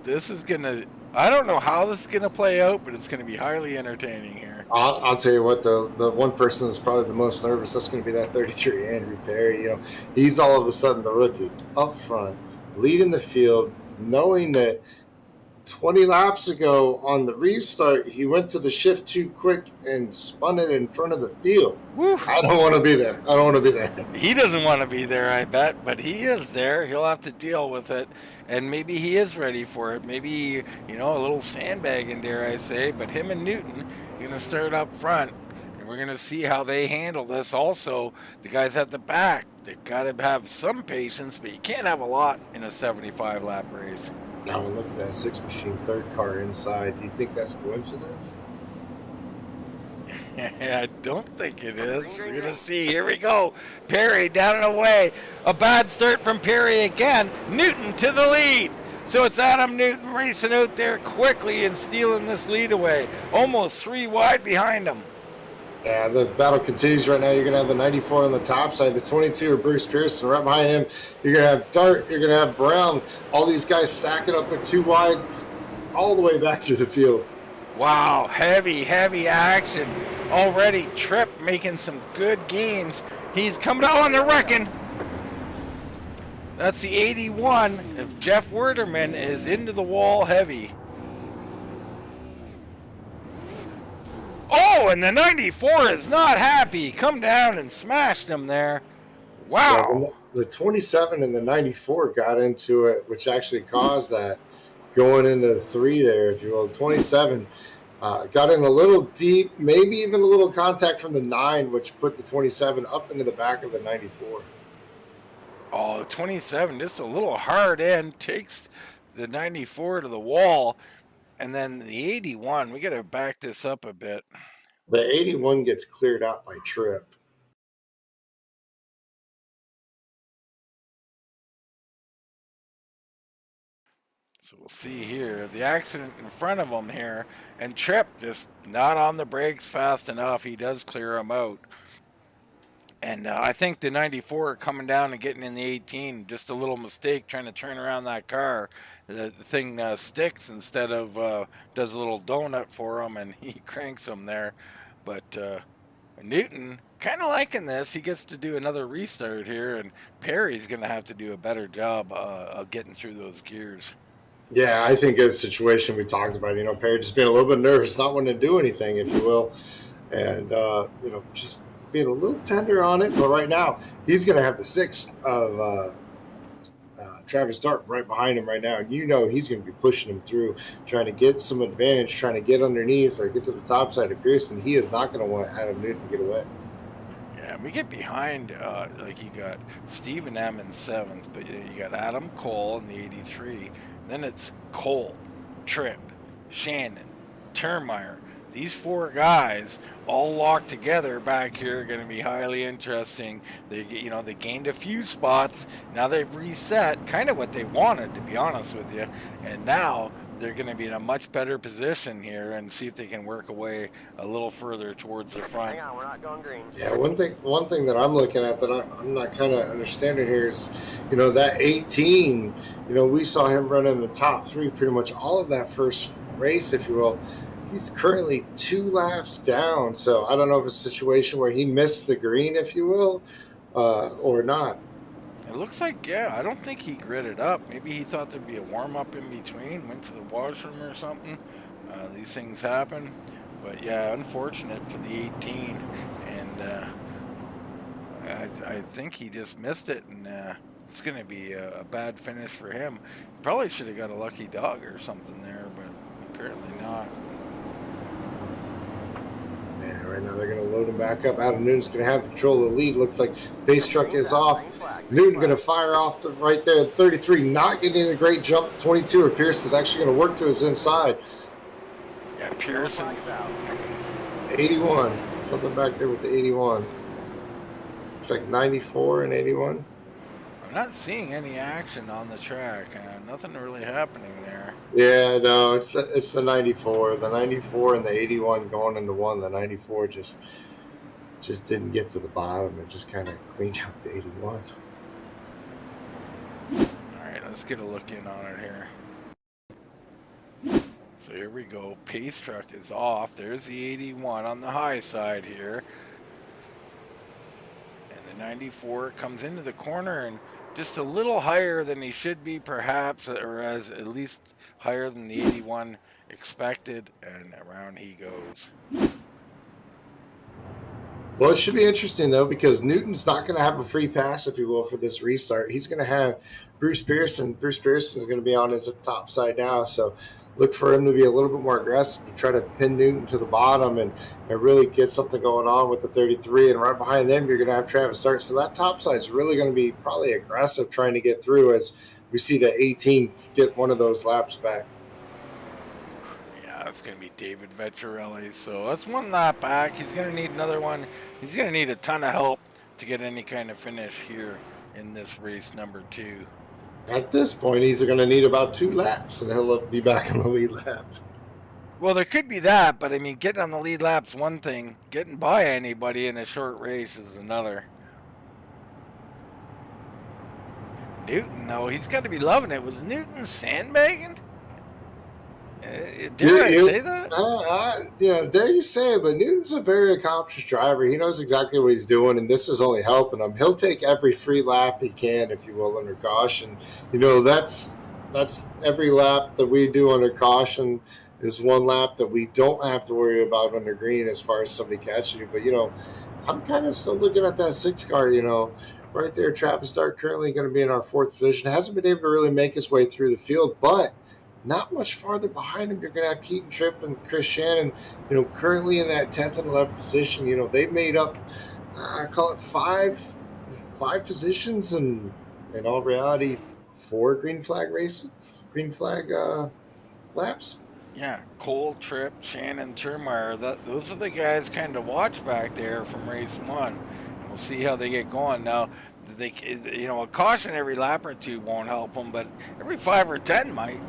This is going to, I don't know how this is going to play out, but it's going to be highly entertaining here. I'll tell you what, the one person that's probably the most nervous, that's going to be that 33 Andrew Perry. He's all of a sudden the rookie up front, leading the field, knowing that 20 laps ago on the restart, he went to the shift too quick and spun it in front of the field. Woo. I don't want to be there. He doesn't want to be there, I bet, but he is there. He'll have to deal with it, and maybe he is ready for it. Maybe, a little sandbagging, dare I say, but him and Newton going to start up front, and we're going to see how they handle this. Also, the guys at the back, they've got to have some patience, but you can't have a lot in a 75-lap race. Now look at that 6 machine third car inside. Do you think that's coincidence? I don't think it is. We're going to see. Here we go. Perry down and away. A bad start from Perry again. Newton to the lead. So it's Adam Newton racing out there quickly and stealing this lead away. Almost 3 wide behind him. Yeah, the battle continues right now. You're going to have the 94 on the top side, the 22 of Bruce Pearson right behind him. You're going to have Dart, you're going to have Brown. All these guys stacking up at 2 wide all the way back through the field. Wow, heavy action. Already Tripp making some good gains. He's coming out on the wrecking. That's the 81. If Jeff Werderman is into the wall heavy. Oh, and the 94 is not happy. Come down and smashed him there. Wow. Yeah, the 27 and the 94 got into it, which actually caused that going into 3 there, if you will. 27 got in a little deep, maybe even a little contact from the 9, which put the 27 up into the back of the 94. Oh, the 27, just a little hard end, takes the 94 to the wall. And then the 81, we got to back this up a bit. The 81 gets cleared out by Tripp. So we'll see here. The accident in front of him here. And Tripp just not on the brakes fast enough. He does clear him out. And I think the 94 coming down and getting in the 18, just a little mistake trying to turn around that car. The thing sticks instead of does a little donut for him, and he cranks him there. But Newton kind of liking this. He gets to do another restart here, and Perry's going to have to do a better job of getting through those gears. Yeah, I think it's a situation we talked about. Perry just being a little bit nervous, not wanting to do anything, if you will, and just being a little tender on it. But right now, he's going to have the 6 of Travis Dart right behind him right now. And he's going to be pushing him through, trying to get some advantage, trying to get underneath or get to the top side of Pearson. He is not going to want Adam Newton to get away. Yeah, and we get behind, like you got Stephen M in 7th, but you got Adam Cole in the 83. Then it's Cole, Tripp, Shannon, Termeyer. These 4 guys all locked together back here are going to be highly interesting. They gained a few spots. Now they've reset kind of what they wanted, to be honest with you. And now they're going to be in a much better position here and see if they can work away a little further towards the front. Hang on, we're not going green. Yeah, one thing that I'm looking at that I'm not kind of understanding here is, that 18, we saw him run in the top 3 pretty much all of that first race, if you will. He's currently 2 laps down, so I don't know if it's a situation where he missed the green, if you will, or not. It looks like, yeah, I don't think he gridded up. Maybe he thought there'd be a warm-up in between, went to the washroom or something. These things happen. But, yeah, unfortunate for the 18. And I think he just missed it, and it's going to be a bad finish for him. Probably should have got a lucky dog or something there, but apparently not. Yeah, right now they're going to load him back up. Adam Newton's going to have control of the lead. Looks like base truck is off. Newton going to fire off to right there at 33, not getting the great jump. 22, or Pearson's actually going to work to his inside. Yeah, Pearson. 81. Something back there with the 81. Looks like 94 and 81. I'm not seeing any action on the track. Nothing really happening there. Yeah, no, it's the 94. The 94 and the 81 going into one. The 94 just didn't get to the bottom. It just kind of cleaned out the 81. All right, let's get a look in on it here. So here we go. Pace truck is off. There's the 81 on the high side here. And the 94 comes into the corner and just a little higher than he should be, perhaps, or as at least higher than the 81 expected, and around he goes. Well, it should be interesting, though, because Newton's not going to have a free pass, if you will, for this restart. He's going to have Bruce Pearson. Bruce Pearson is going to be on his top side now, so look for him to be a little bit more aggressive to try to pin Newton to the bottom and really get something going on with the 33. And right behind them, you're going to have Travis Dart. So that top side is really going to be probably aggressive trying to get through as we see the 18 get one of those laps back. Yeah, that's going to be David Vecchiarelli. So that's 1 lap back. He's going to need another one. He's going to need a ton of help to get any kind of finish here in this race number 2. At this point, he's going to need about 2 laps, and he'll be back on the lead lap. Well, there could be that, but I mean, getting on the lead lap's one thing. Getting by anybody in a short race is another. Newton, though, he's got to be loving it. Was Newton sandbagging? Dare I say that? Dare you say it, but Newton's a very accomplished driver. He knows exactly what he's doing, and this is only helping him. He'll take every free lap he can, if you will, under caution. That's every lap that we do under caution is 1 lap that we don't have to worry about under green as far as somebody catching you. But, I'm kind of still looking at that 6 car, right there. Travis Dart currently going to be in our 4th position. Hasn't been able to really make his way through the field, but not much farther behind him. You're going to have Keaton, Tripp, and Chris Shannon, currently in that 10th and 11th position. They've made up, I call it 5 positions, and in all reality, 4 green flag laps. Yeah, Cole, Tripp, Shannon, Termeyer. Those are the guys kind of watch back there from race 1. We'll see how they get going. Now, a caution every lap or 2 won't help them, but every 5 or 10 might.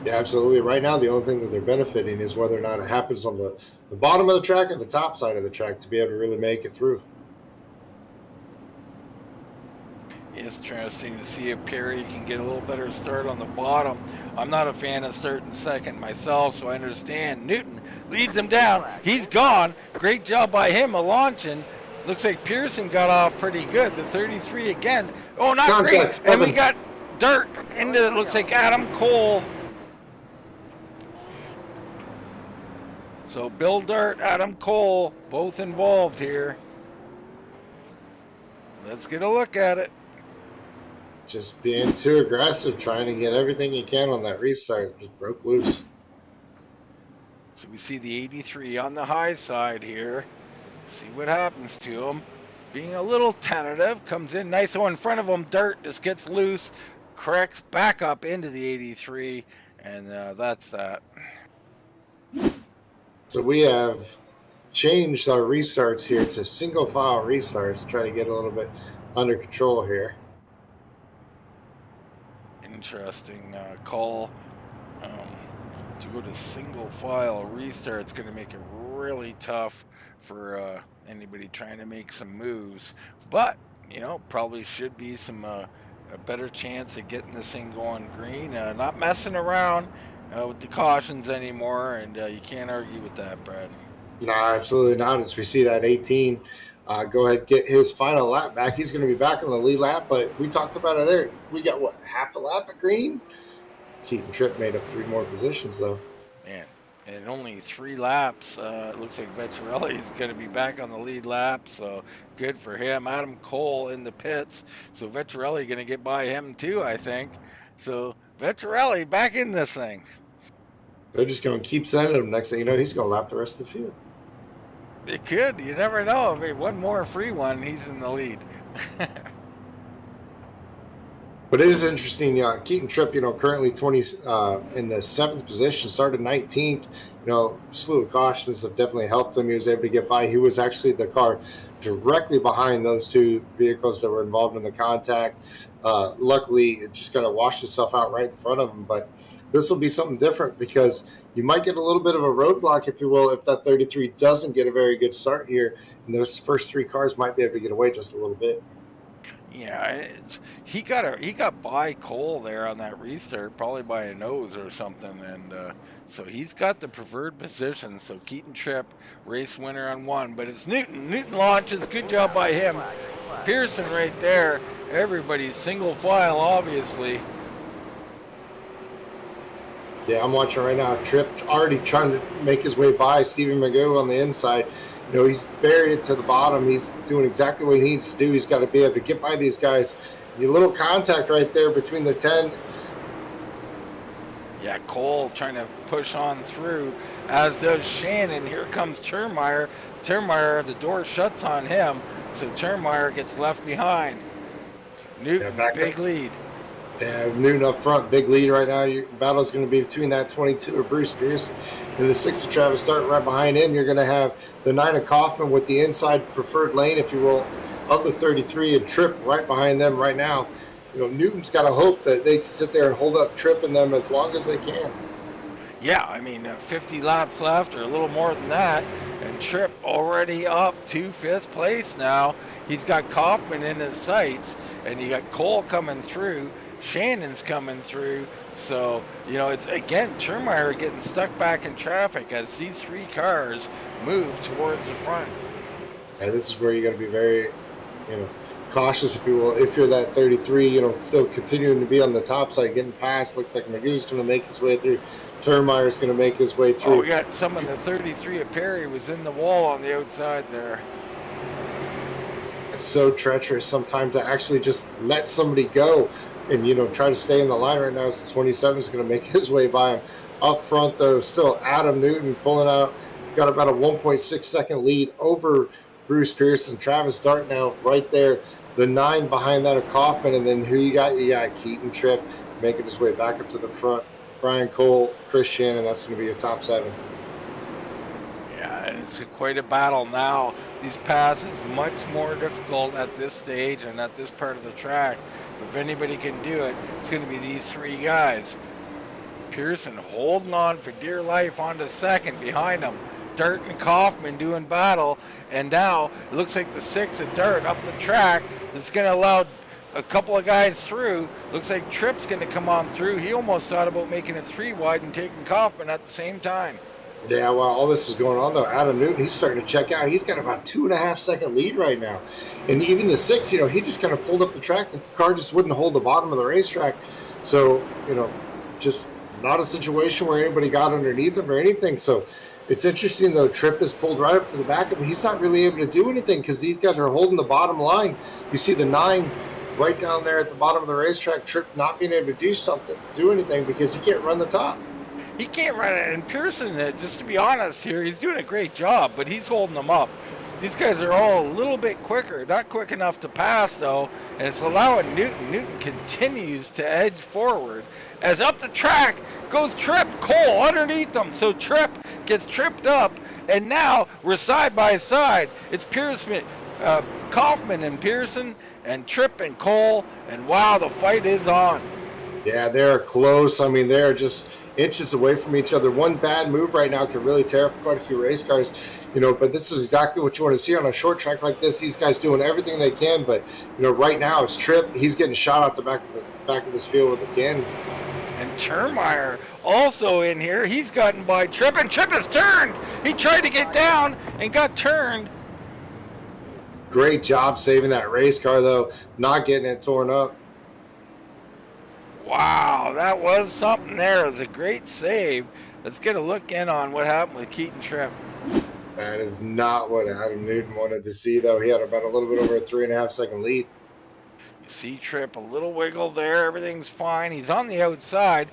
Yeah, absolutely. Right now, the only thing that they're benefiting is whether or not it happens on the bottom of the track or the top side of the track to be able to really make it through. Interesting to see if Perry can get a little better start on the bottom. I'm not a fan of starting second myself, so I understand. Newton leads him down. He's gone. Great job by him launching. Looks like Pearson got off pretty good. The 33 again. Oh, not Contact great. And we 7. got dirt into, it looks like Adam Cole. So Bill Dirt, Adam Cole, both involved here. Let's get a look at it. Just being too aggressive, trying to get everything you can on that restart. Just broke loose. So we see the 83 on the high side here. See what happens to him. Being a little tentative, comes in nice. Oh, in front of him, Dirt just gets loose, corrects back up into the 83, and that's that. So we have changed our restarts here to single file restarts, try to get a little bit under control here. Interesting call. To go to single file restart, it's going to make it really tough for anybody trying to make some moves. But, you know, probably should be some a better chance of getting this thing going green. Not messing around with the cautions anymore, and you can't argue with that, Brad. No, absolutely not. As we see that 18 go ahead, get his final lap back. He's going to be back on the lead lap, but we talked about it there. We got, what, half a lap at green? Keaton Tripp made up 3 more positions, though. Man, and only 3 laps. It looks like Vettorelli is going to be back on the lead lap, so good for him. Adam Cole in the pits, so Vettorelli going to get by him too, I think. So Vettorelli back in this thing. They're just going to keep sending him. Next thing you know, he's going to lap the rest of the field. It could. You never know. I mean, one more free one, he's in the lead. But it is interesting. Keaton Tripp, currently 20 in the 7th position, started 19th. Slew of cautions have definitely helped him. He was able to get by. He was actually the car directly behind those 2 vehicles that were involved in the contact. Luckily, it just kind of washed itself out right in front of him. But this will be something different because you might get a little bit of a roadblock, if you will, if that 33 doesn't get a very good start here. And those first 3 cars might be able to get away just a little bit. Yeah, he got by Cole there on that restart, probably by a nose or something, and so he's got the preferred position. So Keaton Tripp, race winner on 1, but it's Newton. Newton launches, good job by him. Pearson right there. Everybody's single file, obviously. Yeah, I'm watching right now. Tripp already trying to make his way by Stephen Magoo on the inside. He's buried it to the bottom. He's doing exactly what he needs to do. He's got to be able to get by these guys. A little contact right there between the 10. Yeah, Cole trying to push on through, as does Shannon. Here comes Termeyer. Termeyer, the door shuts on him, so Termeyer gets left behind. Newton, big lead. Yeah, Newton up front, big lead right now. Your battle's going to be between that 22 of Bruce Pearson and the 6 of Travis Dart. Right behind him, you're going to have the 9 of Kaufman with the inside preferred lane, if you will, of the 33, and Tripp right behind them right now. Newton's got to hope that they can sit there and hold up Tripp and them as long as they can. Yeah, I mean, 50 laps left or a little more than that, and Tripp already up to 5th place now. He's got Kaufman in his sights, and you got Cole coming through. Shannon's coming through, so it's again Termeyer getting stuck back in traffic as these 3 cars move towards the front. And this is where you got to be very, cautious, if you will. If you're that 33, still continuing to be on the top side, getting past. Looks like Magoo's going to make his way through. Termeyer's going to make his way through. Oh, we got some of the 33 of Perry was in the wall on the outside there. It's so treacherous sometimes to actually just let somebody go. And, try to stay in the line right now as the 27 is going to make his way by him. Up front, though, still Adam Newton pulling out. Got about a 1.6 second lead over Bruce Pearson. Travis Dart now right there. The 9 behind that of Kaufman. And then who you got? You got Keaton Tripp making his way back up to the front. Brian Cole, Chris Shannon. That's going to be a top 7. Yeah, and it's quite a battle now. These passes much more difficult at this stage and at this part of the track. If anybody can do it, it's going to be these 3 guys. Pearson holding on for dear life onto 2nd behind him. Dart and Kaufman doing battle. And now it looks like the 6 of Dart up the track is going to allow a couple of guys through. Looks like Tripp's going to come on through. He almost thought about making it 3 wide and taking Kaufman at the same time. Yeah, while all this is going on, though, Adam Newton, he's starting to check out. He's got about 2.5 second lead right now. And even the 6, he just kind of pulled up the track. The car just wouldn't hold the bottom of the racetrack. So, just not a situation where anybody got underneath him or anything. So it's interesting, though. Tripp is pulled right up to the back of him. He's not really able to do anything because these guys are holding the bottom line. You see the 9 right down there at the bottom of the racetrack. Tripp not being able to do anything because he can't run the top. He can't run it. And Pearson, just to be honest here, he's doing a great job, but he's holding them up. These guys are all a little bit quicker, not quick enough to pass, though, and it's allowing Newton. Newton continues to edge forward. As up the track goes Tripp, Cole underneath them, so Tripp gets tripped up, and now we're side by side. It's Pearson, Kaufman and Pearson, and Tripp and Cole, and wow, the fight is on. Yeah, they're close. I mean, they're just inches away from each other. One bad move right now could really tear up quite a few race cars, but this is exactly what you want to see on a short track like this. These guys doing everything they can, but right now it's Tripp. He's getting shot out the back of this field with a cannon. And Termeyer also in here. He's gotten by Tripp, and Tripp has turned. He tried to get down and got turned. Great job saving that race car, though, not getting it torn up. Wow, that was something there. It was a great save. Let's get a look in on what happened with Keaton Tripp. That is not what Adam Newton wanted to see, though. He had about a little bit over a 3.5 second lead. You see Tripp, a little wiggle there. Everything's fine. He's on the outside.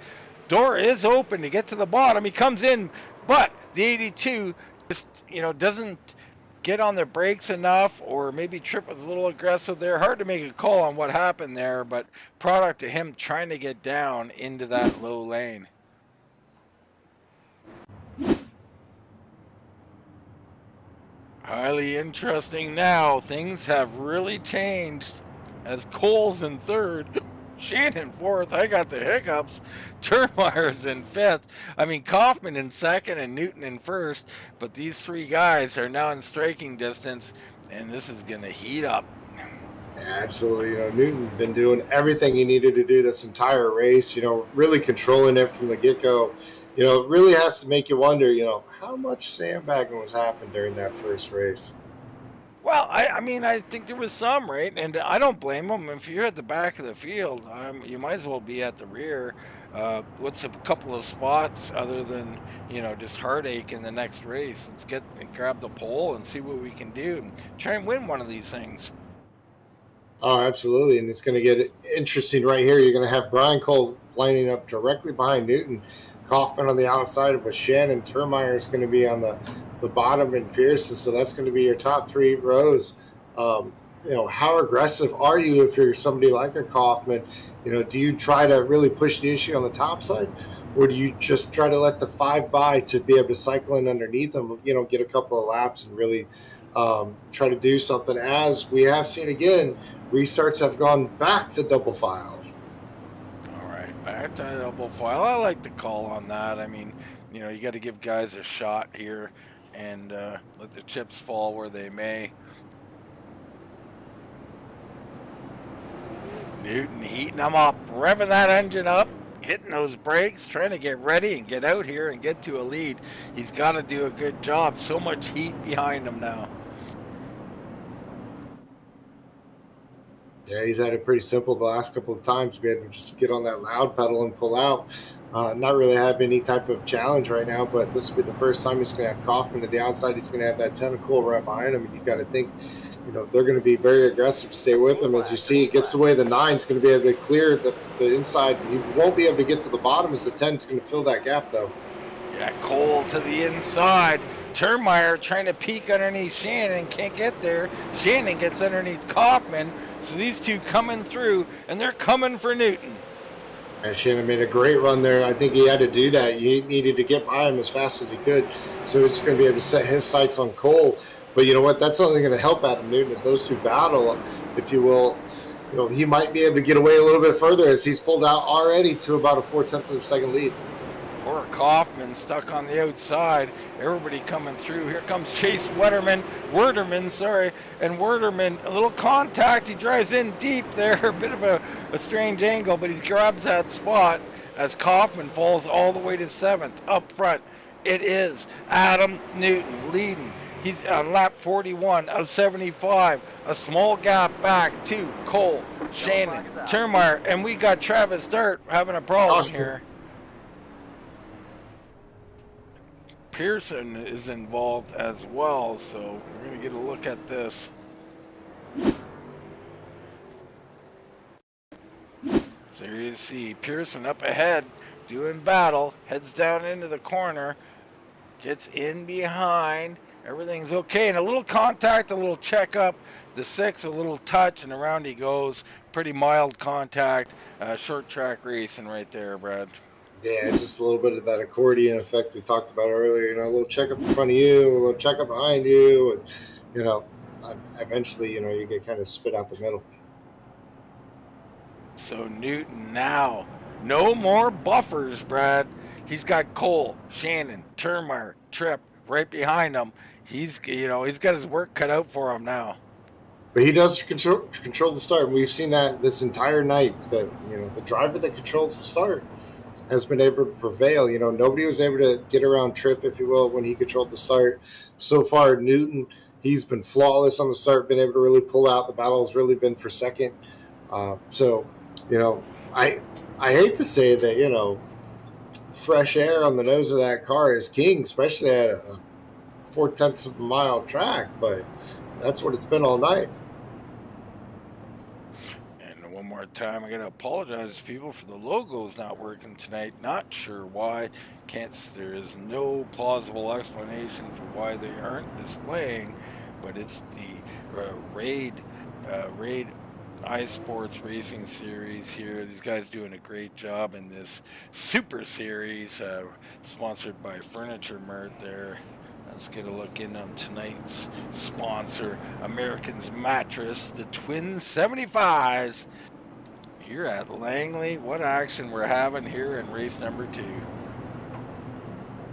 Door is open to get to the bottom. He comes in, but the 82 just, doesn't get on the brakes enough, or maybe Tripp was a little aggressive there. Hard to make a call on what happened there, but product of him trying to get down into that low lane. Highly interesting now. Things have really changed as Cole's in 3rd. Shannon 4th. I got the hiccups. Termeyer's in 5th. I mean, Kaufman in 2nd and Newton in 1st. But these 3 guys are now in striking distance, and this is going to heat up. Absolutely. Newton been doing everything he needed to do this entire race, really controlling it from the get-go. It really has to make you wonder, how much sandbagging was happening during that first race. Well, I think there was some, right? And I don't blame them. If you're at the back of the field, you might as well be at the rear. What's a couple of spots other than, just heartache in the next race? Let's grab the pole and see what we can do and try and win one of these things. Oh, absolutely. And it's going to get interesting right here. You're going to have Brian Cole lining up directly behind Newton. Kaufman on the outside with Shannon. Termeyer is going to be on the bottom and Pearson. So that's going to be your top 3 rows. How aggressive are you if you're somebody like a Kaufman? Do you try to really push the issue on the top side, or do you just try to let the 5 by to be able to cycle in underneath them, get a couple of laps and really try to do something? As we have seen again, restarts have gone back to double file. Back to double file. I like the call on that. I mean, you got to give guys a shot here and let the chips fall where they may. Newton heating them up, revving that engine up, hitting those brakes, trying to get ready and get out here and get to a lead. He's got to do a good job. So much heat behind him now. Yeah, he's had it pretty simple the last couple of times. We had to just get on that loud pedal and pull out. Not really have any type of challenge right now, but this will be the first time he's going to have Kaufman to the outside. He's going to have that tentacle right behind him, and you got to think, they're going to be very aggressive. Stay with him. As you see, he gets away. The 9's going to be able to clear the inside. He won't be able to get to the bottom as the 10's going to fill that gap, though. Yeah, Cole to the inside. Termeyer trying to peek underneath Shannon, can't get there. Shannon gets underneath Kaufman. So these two coming through, and they're coming for Newton. And Shannon made a great run there. I think he had to do that. He needed to get by him as fast as he could. So he's going to be able to set his sights on Cole. But you know what? That's only going to help Adam Newton as those two battle, if you will. He might be able to get away a little bit further as he's pulled out already to about a 0.4 of a second lead. Poor Kaufman stuck on the outside. Everybody coming through. Here comes Chase Werderman, and Werderman, a little contact. He drives in deep there, a bit of a strange angle, but he grabs that spot as Kaufman falls all the way to 7th. Up front, it is Adam Newton leading. He's on lap 41 of 75. A small gap back to Cole, Shannon, Termeyer, and we got Travis Dart having a problem here. Pearson is involved as well, so we're going to get a look at this. So here you see Pearson up ahead, doing battle, heads down into the corner, gets in behind. Everything's okay, and a little contact, a little checkup. The 6, a little touch, and around he goes. Pretty mild contact, short track racing right there, Brad. Yeah, just a little bit of that accordion effect we talked about earlier. You know, a little checkup in front of you, a little checkup behind you, and you know, eventually, you know, you get kind of spit out the middle. So Newton now, no more buffers, Brad. He's got Cole, Shannon, Termeyer, Tripp right behind him. He's got his work cut out for him now. But he does control the start. We've seen that this entire night. That, you know, the driver that controls the start has been able to prevail. You know, nobody was able to get around Tripp, if you will, when he controlled the start. So far, Newton, he's been flawless on the start, been able to really pull out. The battle has really been for second. So, you know, I hate to say that, you know, fresh air on the nose of that car is king, especially at a 0.4 of a mile track, but that's what it's been all night. And one more time, I gotta apologize to people for the logos not working tonight. Not sure why. There is no plausible explanation for why they aren't displaying, but it's the Raid iSports Racing Series here. These guys doing a great job in this Super Series, sponsored by Furniture Mart there. Let's get a look in on tonight's sponsor, American's Mattress, the Twin 75s. Here at Langley, what action we're having here in race number 2.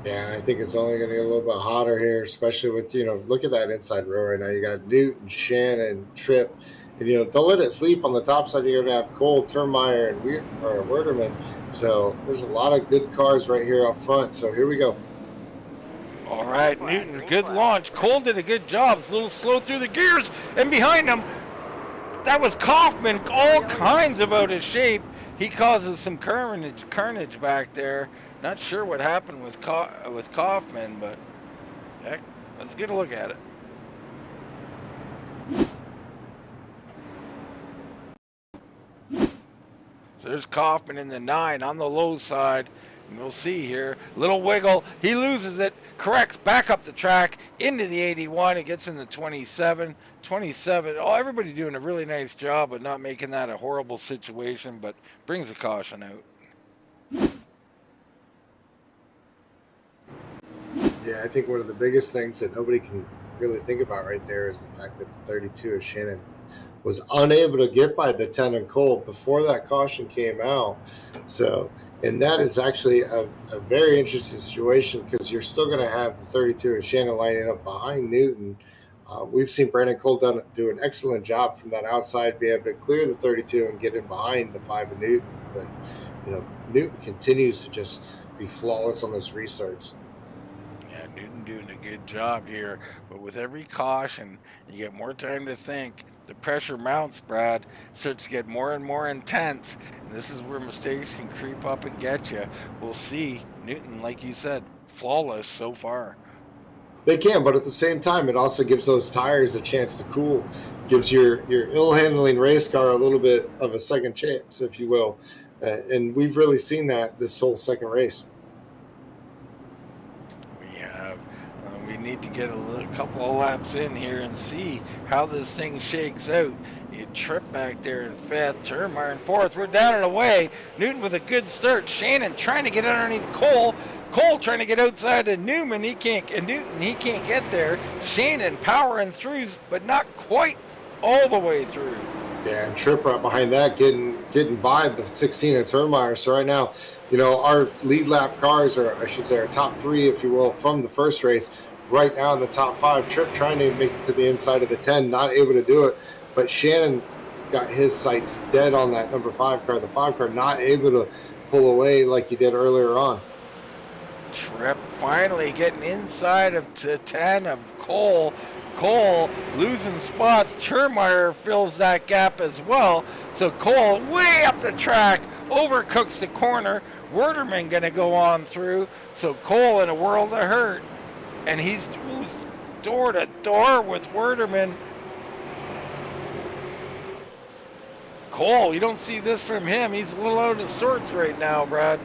Yeah, I think it's only going to get a little bit hotter here, especially with, you know, look at that inside row right now. You got Newton, Shannon, Tripp. And, you know, don't let it sleep on the top side. You're going to have Cole, Termeyer, and Werderman. So there's a lot of good cars right here up front. So here we go. All right, Newton, good launch. Cole did a good job. It's a little slow through the gears. And behind him, that was Kaufman, all kinds of out of shape. He causes some carnage back there. Not sure what happened with Kaufman, but heck, let's get a look at it. So there's Kaufman in the 9 on the low side. And we'll see here. Little wiggle. He loses it. Corrects back up the track into the 81. It gets in the 27. 27. Oh, everybody doing a really nice job of not making that a horrible situation, but brings a caution out. Yeah, I think one of the biggest things that nobody can really think about right there is the fact that the 32 of Shannon was unable to get by the 10 and Cole before that caution came out. So, and that is actually a very interesting situation because you're still going to have the 32 of Shannon lining up behind Newton. We've seen Brandon Cole do an excellent job from that outside, be able to clear the 32 and get in behind the 5 of Newton. But, you know, Newton continues to just be flawless on those restarts. Yeah, Newton doing a good job here. But with every caution, you get more time to think. The pressure mounts, Brad. It starts to get more and more intense. And this is where mistakes can creep up and get you. We'll see. Newton, like you said, flawless so far. They can, but at the same time, it also gives those tires a chance to cool. Gives your ill-handling race car a little bit of a second chance, if you will. And we've really seen that this whole second race. We need to get a couple of laps in here and see how this thing shakes out. You Tripp back there in 5th, Termeyer in 4th. We're down and away. Newton with a good start. Shannon trying to get underneath Cole. Cole trying to get outside of Newton. He can't get there. Shannon powering through, but not quite all the way through. Yeah, and Tripp right behind that, getting by the 16 of Termeyer. So right now, our lead lap cars, or I should say our top three, if you will, from the first race, right now in the top five. Tripp trying to make it to the inside of the 10, not able to do it. But Shannon got his sights dead on that number 5 car. The 5 car not able to pull away like he did earlier on. Tripp finally getting inside of the 10 of Cole. Cole losing spots. Termeyer fills that gap as well. So Cole way up the track, overcooks the corner. Werderman going to go on through. So Cole in a world of hurt. And he's door to door with Werderman. Cole, you don't see this from him. He's a little out of sorts right now, Brad.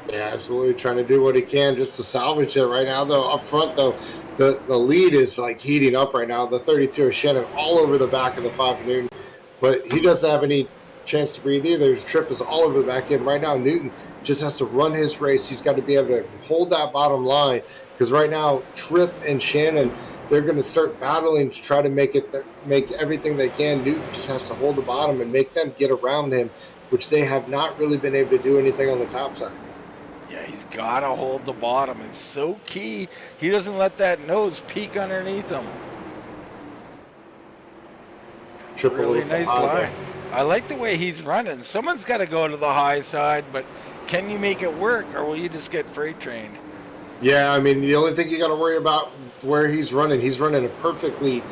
Yeah, absolutely. Trying to do what he can just to salvage it right now, though. Up front, though, the lead is like heating up right now. The 32 of Shannon all over the back of the 5 of Newton, but he doesn't have any chance to breathe either. His Tripp is all over the back end. Right now, Newton just has to run his race. He's got to be able to hold that bottom line, because right now, Tripp and Shannon, they're going to start battling to try to make everything they can. Newton just has to hold the bottom and make them get around him, which they have not really been able to do anything on the top side. Yeah, he's got to hold the bottom. It's so key. He doesn't let that nose peek underneath him. Really nice line. I like the way he's running. Someone's got to go to the high side, but can you make it work, or will you just get freight trained? Yeah, I mean, the only thing you got to worry about where he's running a perfectly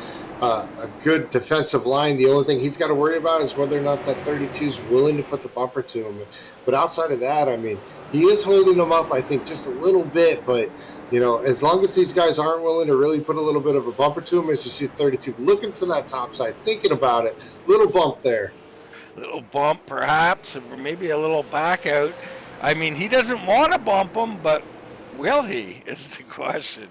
a good defensive line. The only thing he's got to worry about is whether or not that 32 is willing to put the bumper to him. But outside of that, I mean, he is holding them up, I think, just a little bit. But, as long as these guys aren't willing to really put a little bit of a bumper to him, as you see 32 looking to that top side, thinking about it, little bump there. Little bump, perhaps, or maybe a little back out. I mean, he doesn't want to bump him, but will he, is the question.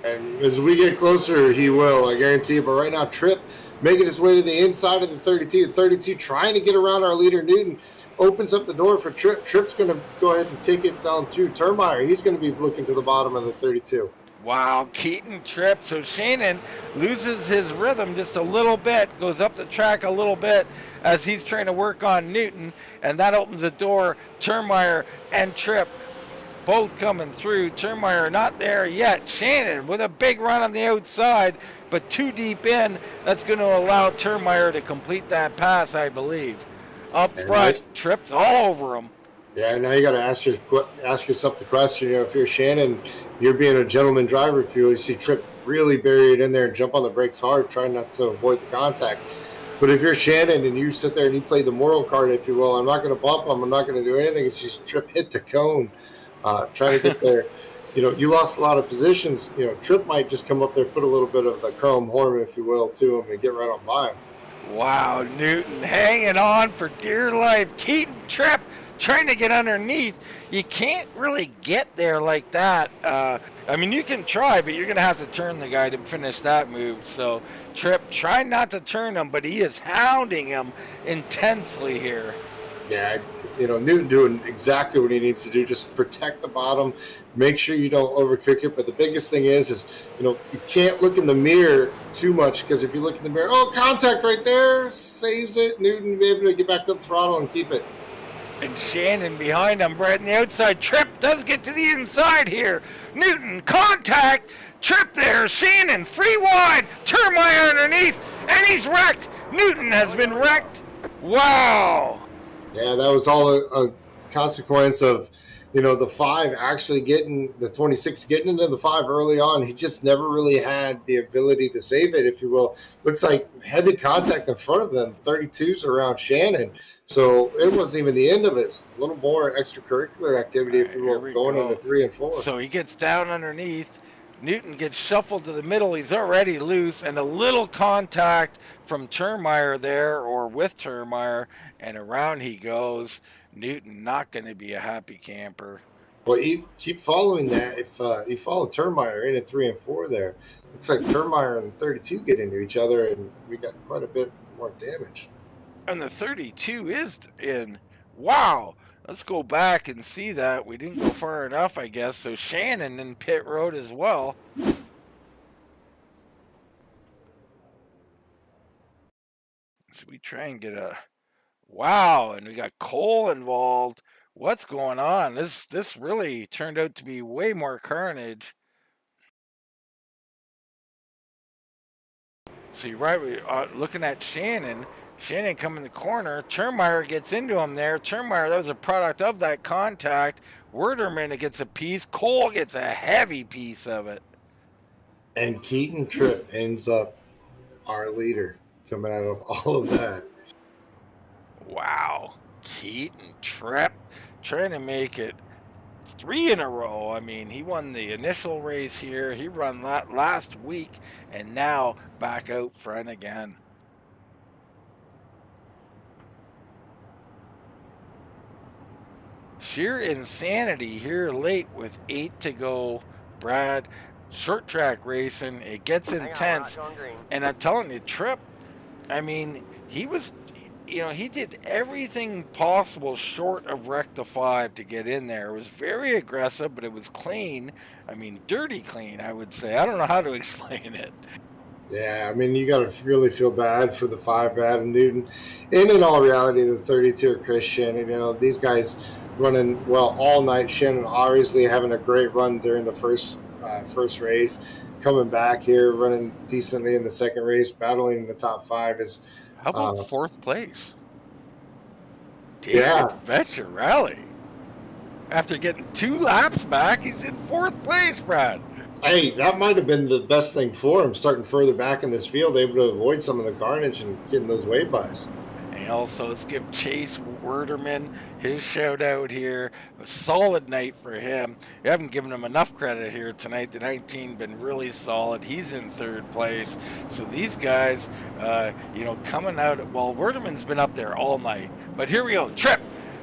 And as we get closer, he will, I guarantee you. But right now, Tripp making his way to the inside of the 32. 32 trying to get around our leader, Newton. Opens up the door for Tripp. Tripp's going to go ahead and take it down to Termeyer. He's going to be looking to the bottom of the 32. Wow, Keaton, Tripp. So Shannon loses his rhythm just a little bit, goes up the track a little bit as he's trying to work on Newton, and that opens the door. Termeyer and Tripp both coming through. Termeyer not there yet. Shannon with a big run on the outside, but too deep in. That's going to allow Termeyer to complete that pass, I believe. Up front, Tripp's all over him. Yeah, now you got to ask yourself the question. If you're Shannon, you're being a gentleman driver. If you really see Tripp really bury it in there and jump on the brakes hard, trying not to avoid the contact. But if you're Shannon and you sit there and you play the moral card, if you will, I'm not going to bump him. I'm not going to do anything. It's just Tripp hit the cone. Trying to get there. You lost a lot of positions. Tripp might just come up there, put a little bit of the chrome horn, if you will, to him and get right on by him. Wow, Newton hanging on for dear life. Keaton, Tripp trying to get underneath. You can't really get there like that. I mean, you can try, but you're going to have to turn the guy to finish that move. So Tripp trying not to turn him, but he is hounding him intensely here. Yeah, Newton doing exactly what he needs to do. Just protect the bottom. Make sure you don't overcook it. But the biggest thing is you can't look in the mirror too much, because if you look in the mirror, contact right there, saves it. Newton be able to get back to the throttle and keep it. And Shannon behind him, right on the outside. Tripp does get to the inside here. Newton, contact. Tripp there. Shannon, 3 wide. Termeyer underneath. And he's wrecked. Newton has been wrecked. Wow. Yeah, that was all a consequence of, the 5 actually getting, the 26 getting into the 5 early on. He just never really had the ability to save it, if you will. Looks like heavy contact in front of them, 32s around Shannon. So it wasn't even the end of it. A little more extracurricular activity, if you will, going into 3 and 4. So he gets down underneath. Newton gets shuffled to the middle. He's already loose, and a little contact from Termeyer there, or with Termeyer, and around he goes. Newton not going to be a happy camper. Well, you keep following that. If you follow Termeyer in at 3 and 4 there, looks like Termeyer and 32 get into each other, and we got quite a bit more damage. And the 32 is in. Wow. Let's go back and see that. We didn't go far enough, I guess. So Shannon in pit road as well. So we try and get a... Wow, and we got Cole involved. What's going on? This really turned out to be way more carnage. So you're right, looking at Shannon. Shannon come in the corner. Turnmeyer gets into him there. Turnmeyer, that was a product of that contact. Werderman gets a piece. Cole gets a heavy piece of it. And Keaton Tripp ends up our leader coming out of all of that. Wow. Keaton Tripp trying to make it 3 in a row. I mean, he won the initial race here. He run that last week and now back out front again. Sheer insanity here late with 8 to go. Brad, short track racing, it gets intense. And I'm telling you, Tripp, I mean, he was, he did everything possible short of wreck the 5 to get in there. It was very aggressive, but it was clean. I mean, dirty clean, I would say. I don't know how to explain it. Yeah, I mean, you got to really feel bad for the 5, Adam Newton. And in all reality, the 32 Chris Shannon, these guys running well all night. Shannon obviously having a great run during the first race. Coming back here, running decently in the second race, battling in the top 5 is... How about 4th place? David Vecchiarelli. After getting 2 laps back, he's in 4th place, Brad. Hey, that might have been the best thing for him, starting further back in this field, able to avoid some of the carnage and getting those wave bys. And also, let's give Chase Werderman his shout out here. A solid night for him. We haven't given him enough credit here tonight. The 19 been really solid. He's in 3rd place. So these guys, coming out. Well, Werderman's been up there all night. But here we go. Tripp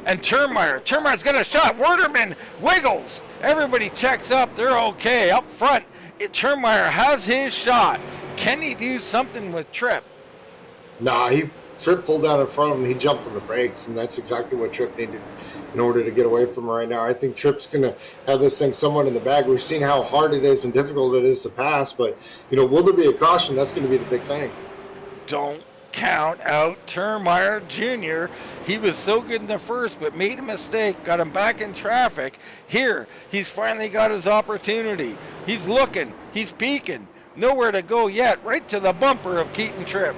and Turnmeyer. Turnmeyer's got a shot. Werderman wiggles. Everybody checks up. They're okay. Up front, Turnmeyer has his shot. Can he do something with Tripp? Nah, Tripp pulled out in front of him. He jumped on the brakes, and that's exactly what Tripp needed in order to get away from him right now. I think Tripp's going to have this thing somewhat in the bag. We've seen how hard it is and difficult it is to pass, but, will there be a caution? That's going to be the big thing. Don't count out Turnmeyer Jr. He was so good in the first, but made a mistake, got him back in traffic. Here, he's finally got his opportunity. He's looking, he's peeking. Nowhere to go yet, right to the bumper of Keaton Tripp.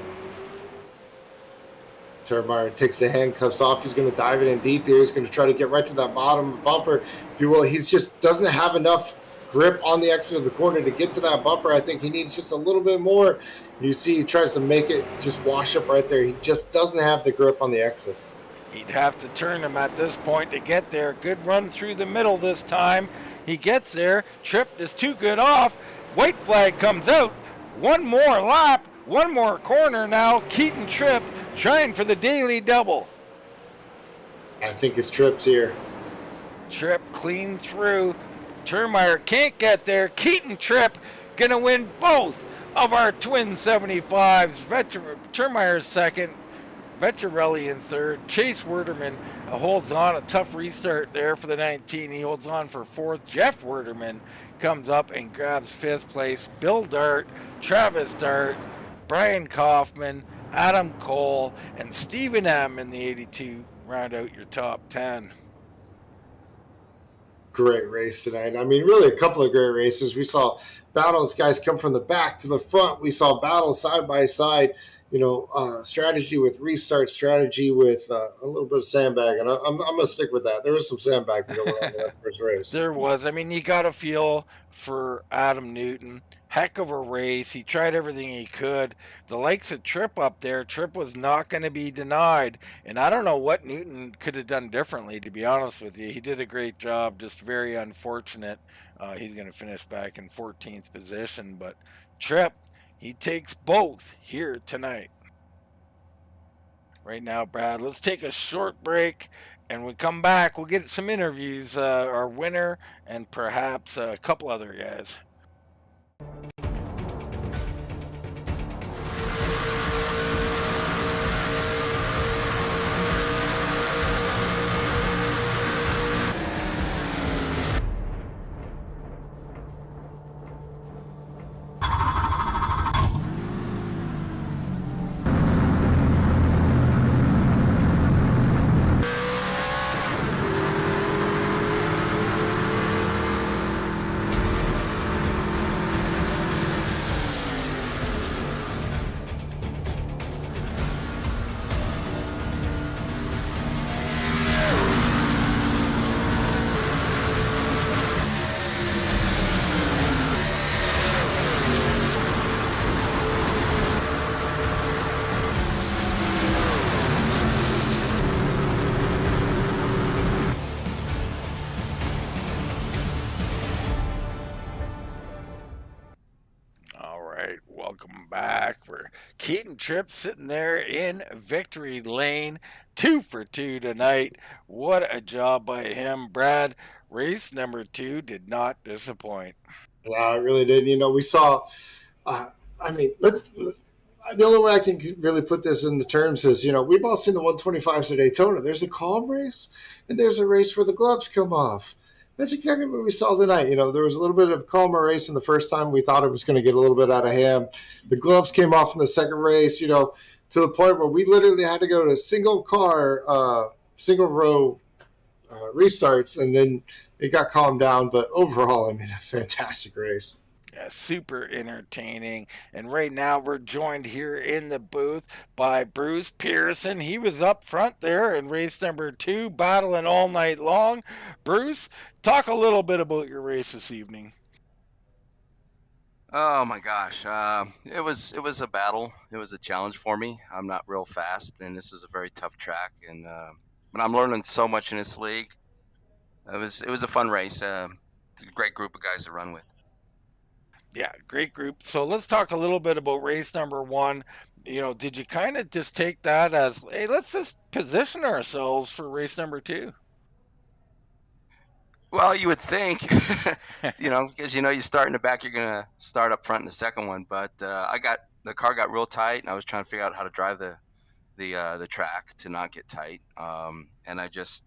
Turnmeyer takes the handcuffs off. He's going to dive it in deep here. He's going to try to get right to that bottom bumper, if you will. He just doesn't have enough grip on the exit of the corner to get to that bumper. I think he needs just a little bit more. You see he tries to make it just wash up right there. He just doesn't have the grip on the exit. He'd have to turn him at this point to get there. Good run through the middle this time. He gets there. Tripp is too good off. White flag comes out. One more lap. One more corner now. Keaton Tripp trying for the daily double. I think it's Tripp's here. Tripp clean through. Turnmeyer can't get there. Keaton Tripp gonna win both of our twin 75s. Turnmeyer's second. Vecchiarelli in 3rd. Chase Werderman holds on. A tough restart there for the 19. He holds on for 4th. Jeff Werderman comes up and grabs 5th place. Bill Dart, Travis Dart, Brian Kaufman, Adam Cole, and Stephen M. in the 82 round out your top 10. Great race tonight. I mean, really a couple of great races. We saw battles, guys come from the back to the front. We saw battles side by side, strategy with restart, strategy with a little bit of sandbagging. I'm going to stick with that. There was some sandbagging going on in that first race. There was. I mean, you got to feel for Adam Newton. Heck of a race. He tried everything he could. The likes of Tripp up there, Tripp was not going to be denied. And I don't know what Newton could have done differently, to be honest with you. He did a great job, just very unfortunate. He's going to finish back in 14th position. But Tripp, he takes both here tonight. Right now, Brad, let's take a short break. And when we come back, we'll get some interviews, our winner and perhaps a couple other guys. Welcome back. For Keaton Tripp sitting there in victory lane, 2 for 2 tonight. What a job by him, Brad. Race number 2 did not disappoint. Yeah, it really did. We saw. I mean, let's. The only way I can really put this in the terms is, we've all seen the 125s at Daytona. There's a calm race, and there's a race where the gloves come off. That's exactly what we saw tonight. There was a little bit of a calmer race in the first time. We thought it was going to get a little bit out of hand. The gloves came off in the second race, to the point where we literally had to go to single row restarts, and then it got calmed down. But overall, a fantastic race. Yeah, super entertaining. And right now we're joined here in the booth by Bruce Pearson. He was up front there in race number 2, battling all night long. Bruce, talk a little bit about your race this evening. Oh my gosh, it was a battle. It was a challenge for me. I'm not real fast, and this is a very tough track. And but I'm learning so much in this league. It was a fun race. It's a great group of guys to run with. Yeah, great group. So let's talk a little bit about race number 1. Did you kind of just take that as, hey, let's just position ourselves for race number 2? Well, you would think, because you start in the back, you're gonna start up front in the second one. But the car got real tight, and I was trying to figure out how to drive the track to not get tight. And I just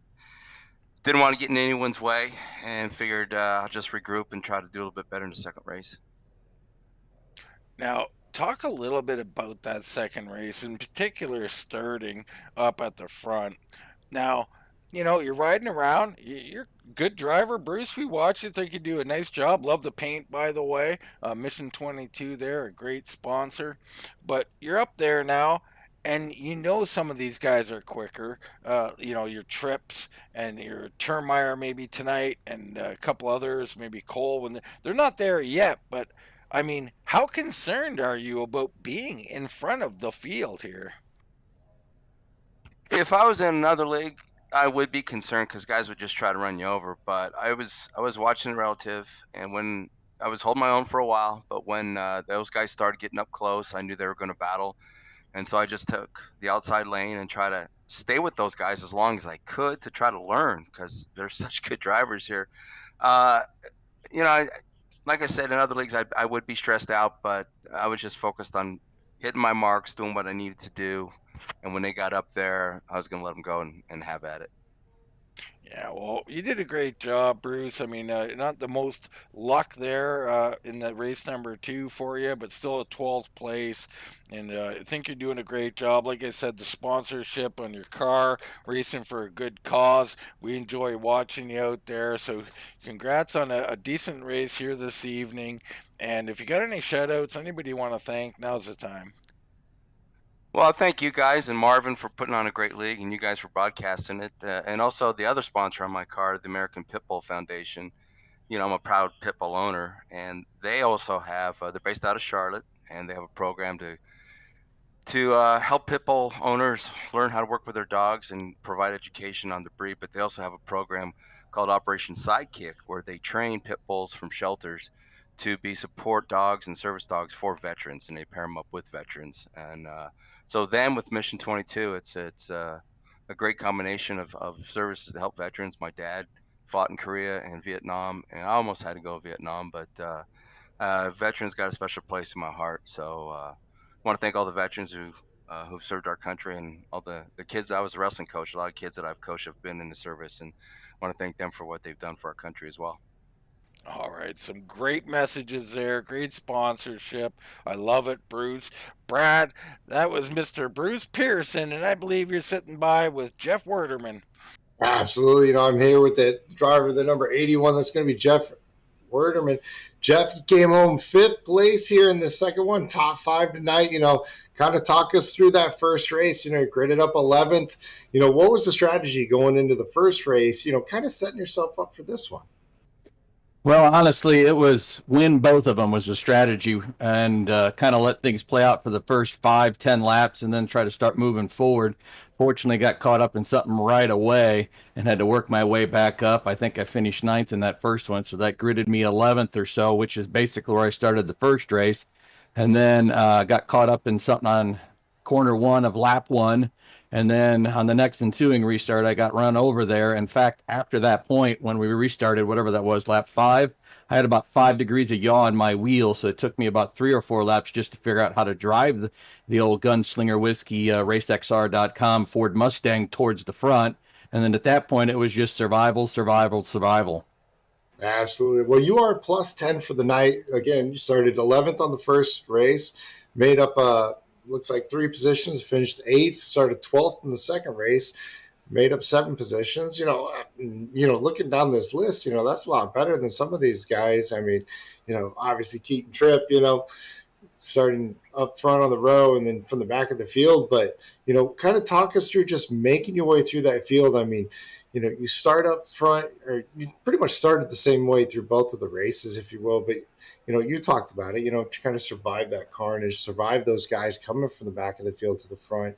didn't want to get in anyone's way, and figured I'll just regroup and try to do a little bit better in the second race. Now, talk a little bit about that second race, in particular starting up at the front. Now, you're riding around. You're a good driver, Bruce. We watch you. Think you do a nice job. Love the paint, by the way. Mission 22 there, a great sponsor. But you're up there now, and some of these guys are quicker. Your Tripps and your Termeyer maybe tonight, and a couple others, maybe Cole. When they're not there yet, but I mean, how concerned are you about being in front of the field here? If I was in another league, I would be concerned because guys would just try to run you over. But I was watching the relative, and when I was holding my own for a while, but when those guys started getting up close, I knew they were going to battle, and so I just took the outside lane and try to stay with those guys as long as I could to try to learn because they're such good drivers here. Like I said, in other leagues, I would be stressed out, but I was just focused on hitting my marks, doing what I needed to do. And when they got up there, I was going to let them go and have at it. Yeah, well, you did a great job, Bruce. I mean, not the most luck there in the race number 2 for you, but still a 12th place. And I think you're doing a great job. Like I said, the sponsorship on your car, racing for a good cause. We enjoy watching you out there. So congrats on a decent race here this evening. And if you got any shout outs, anybody you want to thank, now's the time. Well, thank you guys and Marvin for putting on a great league, and you guys for broadcasting it. And also the other sponsor on my car, the American Pit Bull Foundation. I'm a proud pit bull owner, and they also have, they're based out of Charlotte, and they have a program to help pit bull owners learn how to work with their dogs and provide education on the breed. But they also have a program called Operation Sidekick, where they train pit bulls from shelters to be support dogs and service dogs for veterans, and they pair them up with veterans. And so then with Mission 22, it's a great combination of services to help veterans. My dad fought in Korea and Vietnam, and I almost had to go to Vietnam, but veterans got a special place in my heart. So I want to thank all the veterans who've served our country, and all the kids. I was a wrestling coach. A lot of kids that I've coached have been in the service, and I want to thank them for what they've done for our country as well. All right, some great messages there, great sponsorship. I love it, Bruce. Brad, that was Mr. Bruce Pearson, and I believe you're sitting by with Jeff Werderman. Absolutely. I'm here with the driver, the number 81. That's going to be Jeff Werderman. Jeff, you came home 5th place here in the second one, top 5 tonight. Kind of talk us through that first race. Graded up 11th. What was the strategy going into the first race? Kind of setting yourself up for this one. Well, honestly, it was win both of them was the strategy, and kind of let things play out for the first 5-10 laps and then try to start moving forward. Fortunately, got caught up in something right away and had to work my way back up. I think I finished 9th in that first one, so that gridded me 11th or so, which is basically where I started the first race. and then got caught up in something on corner one of lap one. And then on the next ensuing restart, I got run over there. In fact, after that point, when we restarted, whatever that was, lap 5, I had about 5 degrees of yaw in my wheel. So it took me about 3 or 4 laps just to figure out how to drive the old Gunslinger Whiskey RaceXR.com Ford Mustang towards the front. And then at that point, it was just survival, survival, survival. Absolutely. Well, you are plus 10 for the night. Again, you started 11th on the first race, made up looks like 3 positions, finished 8th, started 12th in the second race, made up 7 positions. Looking down this list, that's a lot better than some of these guys. I mean, obviously Keaton, Tripp, starting up front on the row and then from the back of the field. But, kind of talk us through just making your way through that field. I mean, you start up front, or you pretty much started the same way through both of the races, if you will. But, you talked about it, to kind of survive that carnage, survive those guys coming from the back of the field to the front,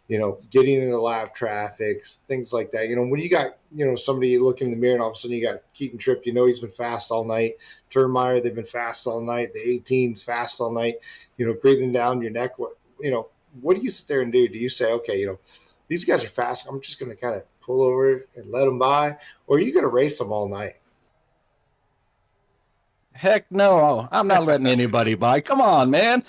getting into lap traffic, things like that. When you got, somebody looking in the mirror and all of a sudden you got Keaton, Tripp, he's been fast all night. Turnmeyer, they've been fast all night. The 18's fast all night, breathing down your neck. What do you sit there and do? Do you say, okay, these guys are fast, I'm just going to kind of pull over and let them by? Or are you going to race them all night? Heck no, I'm not letting anybody by. Come on, man.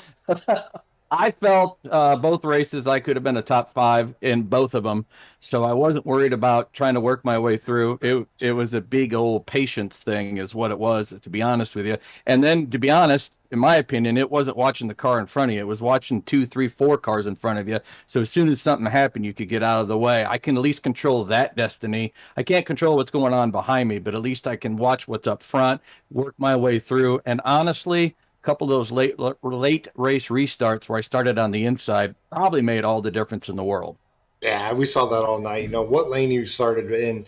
I felt both races I could have been a top 5 in both of them, so I wasn't worried about trying to work my way through. It was a big old patience thing is what it was, to be honest with you. And then, to be honest, in my opinion, it wasn't watching the car in front of you. It was watching 2, 3, 4 cars in front of you. So as soon as something happened, you could get out of the way. I can at least control that destiny. I can't control what's going on behind me, but at least I can watch what's up front, work my way through. And honestly, couple of those late race restarts where I started on the inside probably made all the difference in the world. Yeah, we saw that all night. What lane you started in,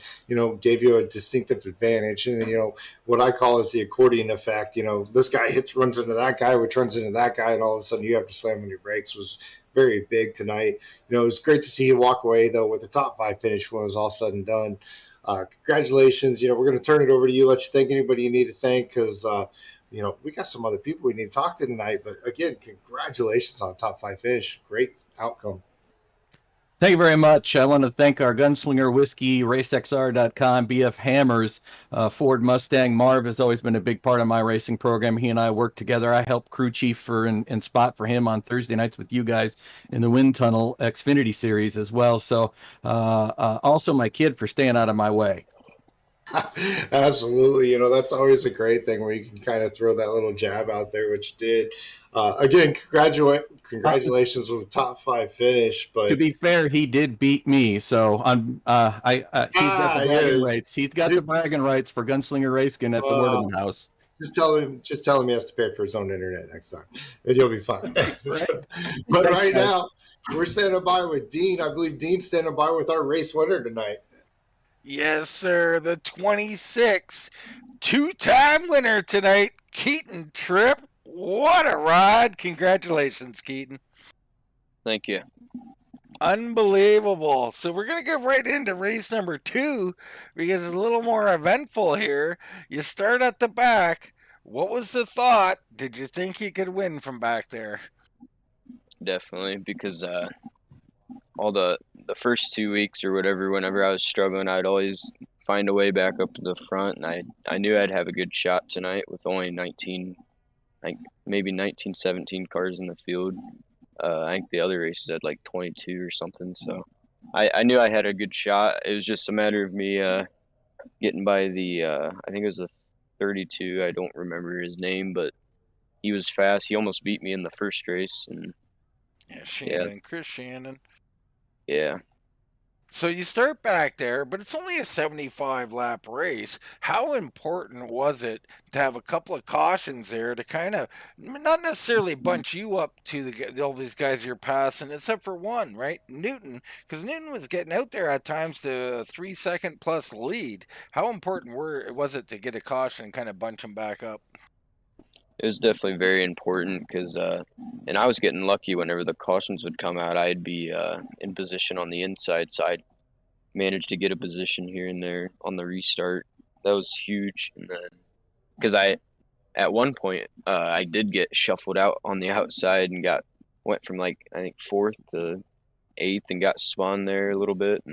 gave you a distinctive advantage. And then, what I call is the accordion effect. This guy runs into that guy, which runs into that guy, and all of a sudden you have to slam on your brakes. Was very big tonight. It was great to see you walk away, though, with the top 5 finish when it was all said and done. Congratulations. We're going to turn it over to you, let you thank anybody you need to thank, because we got some other people we need to talk to tonight. But again, congratulations on top 5 finish. Great outcome. Thank you very much. I want to thank our Gunslinger Whiskey, RaceXR.com, BF Hammers, Ford Mustang. Marv has always been a big part of my racing program. He and I work together. I help crew chief and spot for him on Thursday nights with you guys in the Wind Tunnel Xfinity Series as well. So also my kid for staying out of my way. Absolutely. That's always a great thing where you can kind of throw that little jab out there, which you did. Again, congratulations with the top 5 finish. But to be fair, he did beat me, so he's got the bragging rights. He's got the bragging rights for Gunslinger Racing at the Wordman House. Just tell him he has to pay for his own internet next time, and you'll be fine. But right now, we're standing by with Dean. I believe Dean's standing by with our race winner tonight. Yes, sir. The 26 two-time winner tonight, Keaton Tripp. What a ride. Congratulations, Keaton. Thank you. Unbelievable. So we're going to get right into race number 2 because it's a little more eventful here. You start at the back. What was the thought? Did you think you could win from back there? Definitely, because all the first 2 weeks or whatever, whenever I was struggling, I'd always find a way back up to the front, and I knew I'd have a good shot tonight with only 19, 17 cars in the field. I think the other races had like 22 or something, so I knew I had a good shot. It was just a matter of me getting by the I think it was a 32. I don't remember his name, but he was fast. He almost beat me in the first race. And Shannon, Chris Shannon. Yeah. So you start back there, but it's only a 75-lap race. How important was it to have a couple of cautions there to kind of not necessarily bunch you up to all these guys you're passing, except for one, right? Newton, because Newton was getting out there at times to a 3-second plus lead. How important was it to get a caution and kind of bunch them back up? It was definitely very important because, and I was getting lucky whenever the cautions would come out. I'd be in position on the inside, so I'd managed to get a position here and there on the restart. That was huge. And then, because I at one point, I did get shuffled out on the outside and went from like I think 4th to 8th and got spun there a little bit,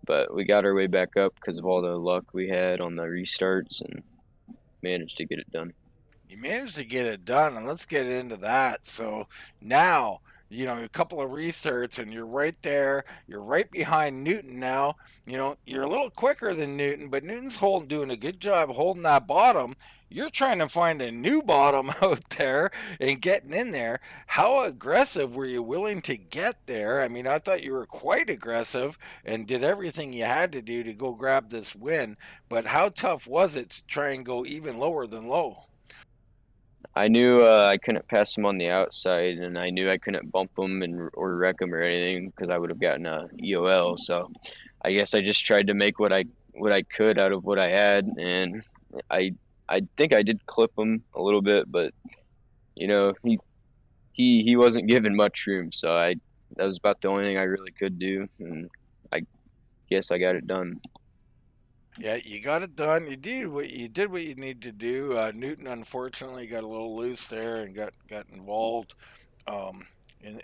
but we got our way back up because of all the luck we had on the restarts and managed to get it done. You managed to get it done, and let's get into that. So now, a couple of restarts, and you're right there. You're right behind Newton now. You're a little quicker than Newton, but Newton's doing a good job holding that bottom. You're trying to find a new bottom out there and getting in there. How aggressive were you willing to get there? I mean, I thought you were quite aggressive and did everything you had to do to go grab this win. But how tough was it to try and go even lower than low? I knew I couldn't pass him on the outside, and I knew I couldn't bump him or wreck him or anything because I would have gotten a EOL. So I guess I just tried to make what I could out of what I had, and I think I did clip him a little bit, but he wasn't given much room, so that was about the only thing I really could do, and I guess I got it done. Yeah, you got it done. You did what you need to do. Newton unfortunately got a little loose there and got involved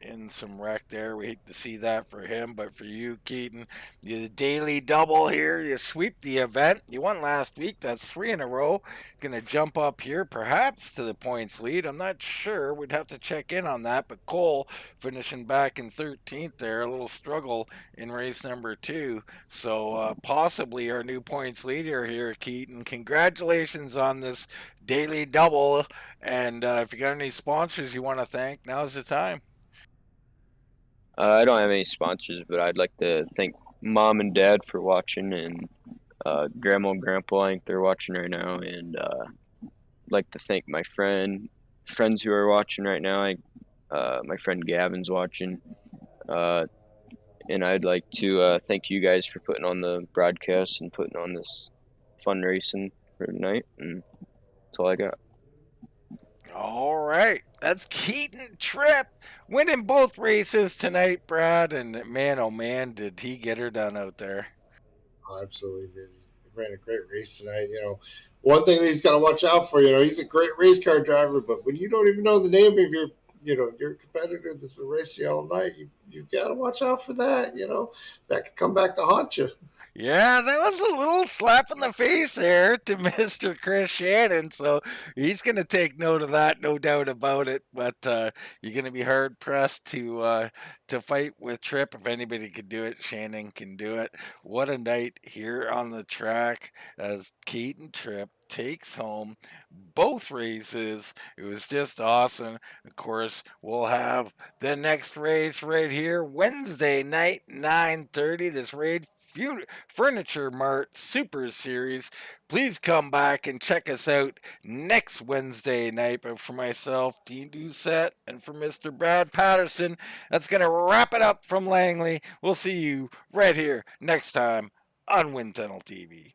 in some wreck there. We hate to see that for him, but for you, Keaton, you the daily double here. You sweep the event. You won last week. That's 3 in a row. Gonna jump up here, perhaps to the points lead. I'm not sure. We'd have to check in on that. But Cole finishing back in 13th there. A little struggle in race number 2. So possibly our new points leader here, Keaton. Congratulations on this daily double. And if you got any sponsors you want to thank, now's the time. I don't have any sponsors, but I'd like to thank Mom and Dad for watching, and Grandma and Grandpa, I think they're watching right now, and I'd like to thank my friends who are watching right now. My friend Gavin's watching, and I'd like to thank you guys for putting on the broadcast and putting on this fun racing for tonight, and that's all I got. All right, that's Keaton Tripp winning both races tonight, Brad. And man, oh man, did he get her done out there? Oh, absolutely, did. He ran a great race tonight. One thing that he's got to watch out for. He's a great race car driver, but when you don't even know the name of your competitor that's been racing you all night, you've got to watch out for that. That could come back to haunt you. Yeah, that was a little slap in the face there to Mr. Chris Shannon. So he's going to take note of that, no doubt about it. But you're going to be hard pressed to fight with Tripp. If anybody could do it, Shannon can do it. What a night here on the track as Keaton Tripp takes home both races. It was just awesome. Of course, we'll have the next race right here Wednesday night, 9:30. This Raid Furniture Mart Super Series. Please come back and check us out next Wednesday night. But for myself, Dean Doucette, and for Mr. Brad Patterson, that's going to wrap it up from Langley. We'll see you right here next time on Wind Tunnel TV.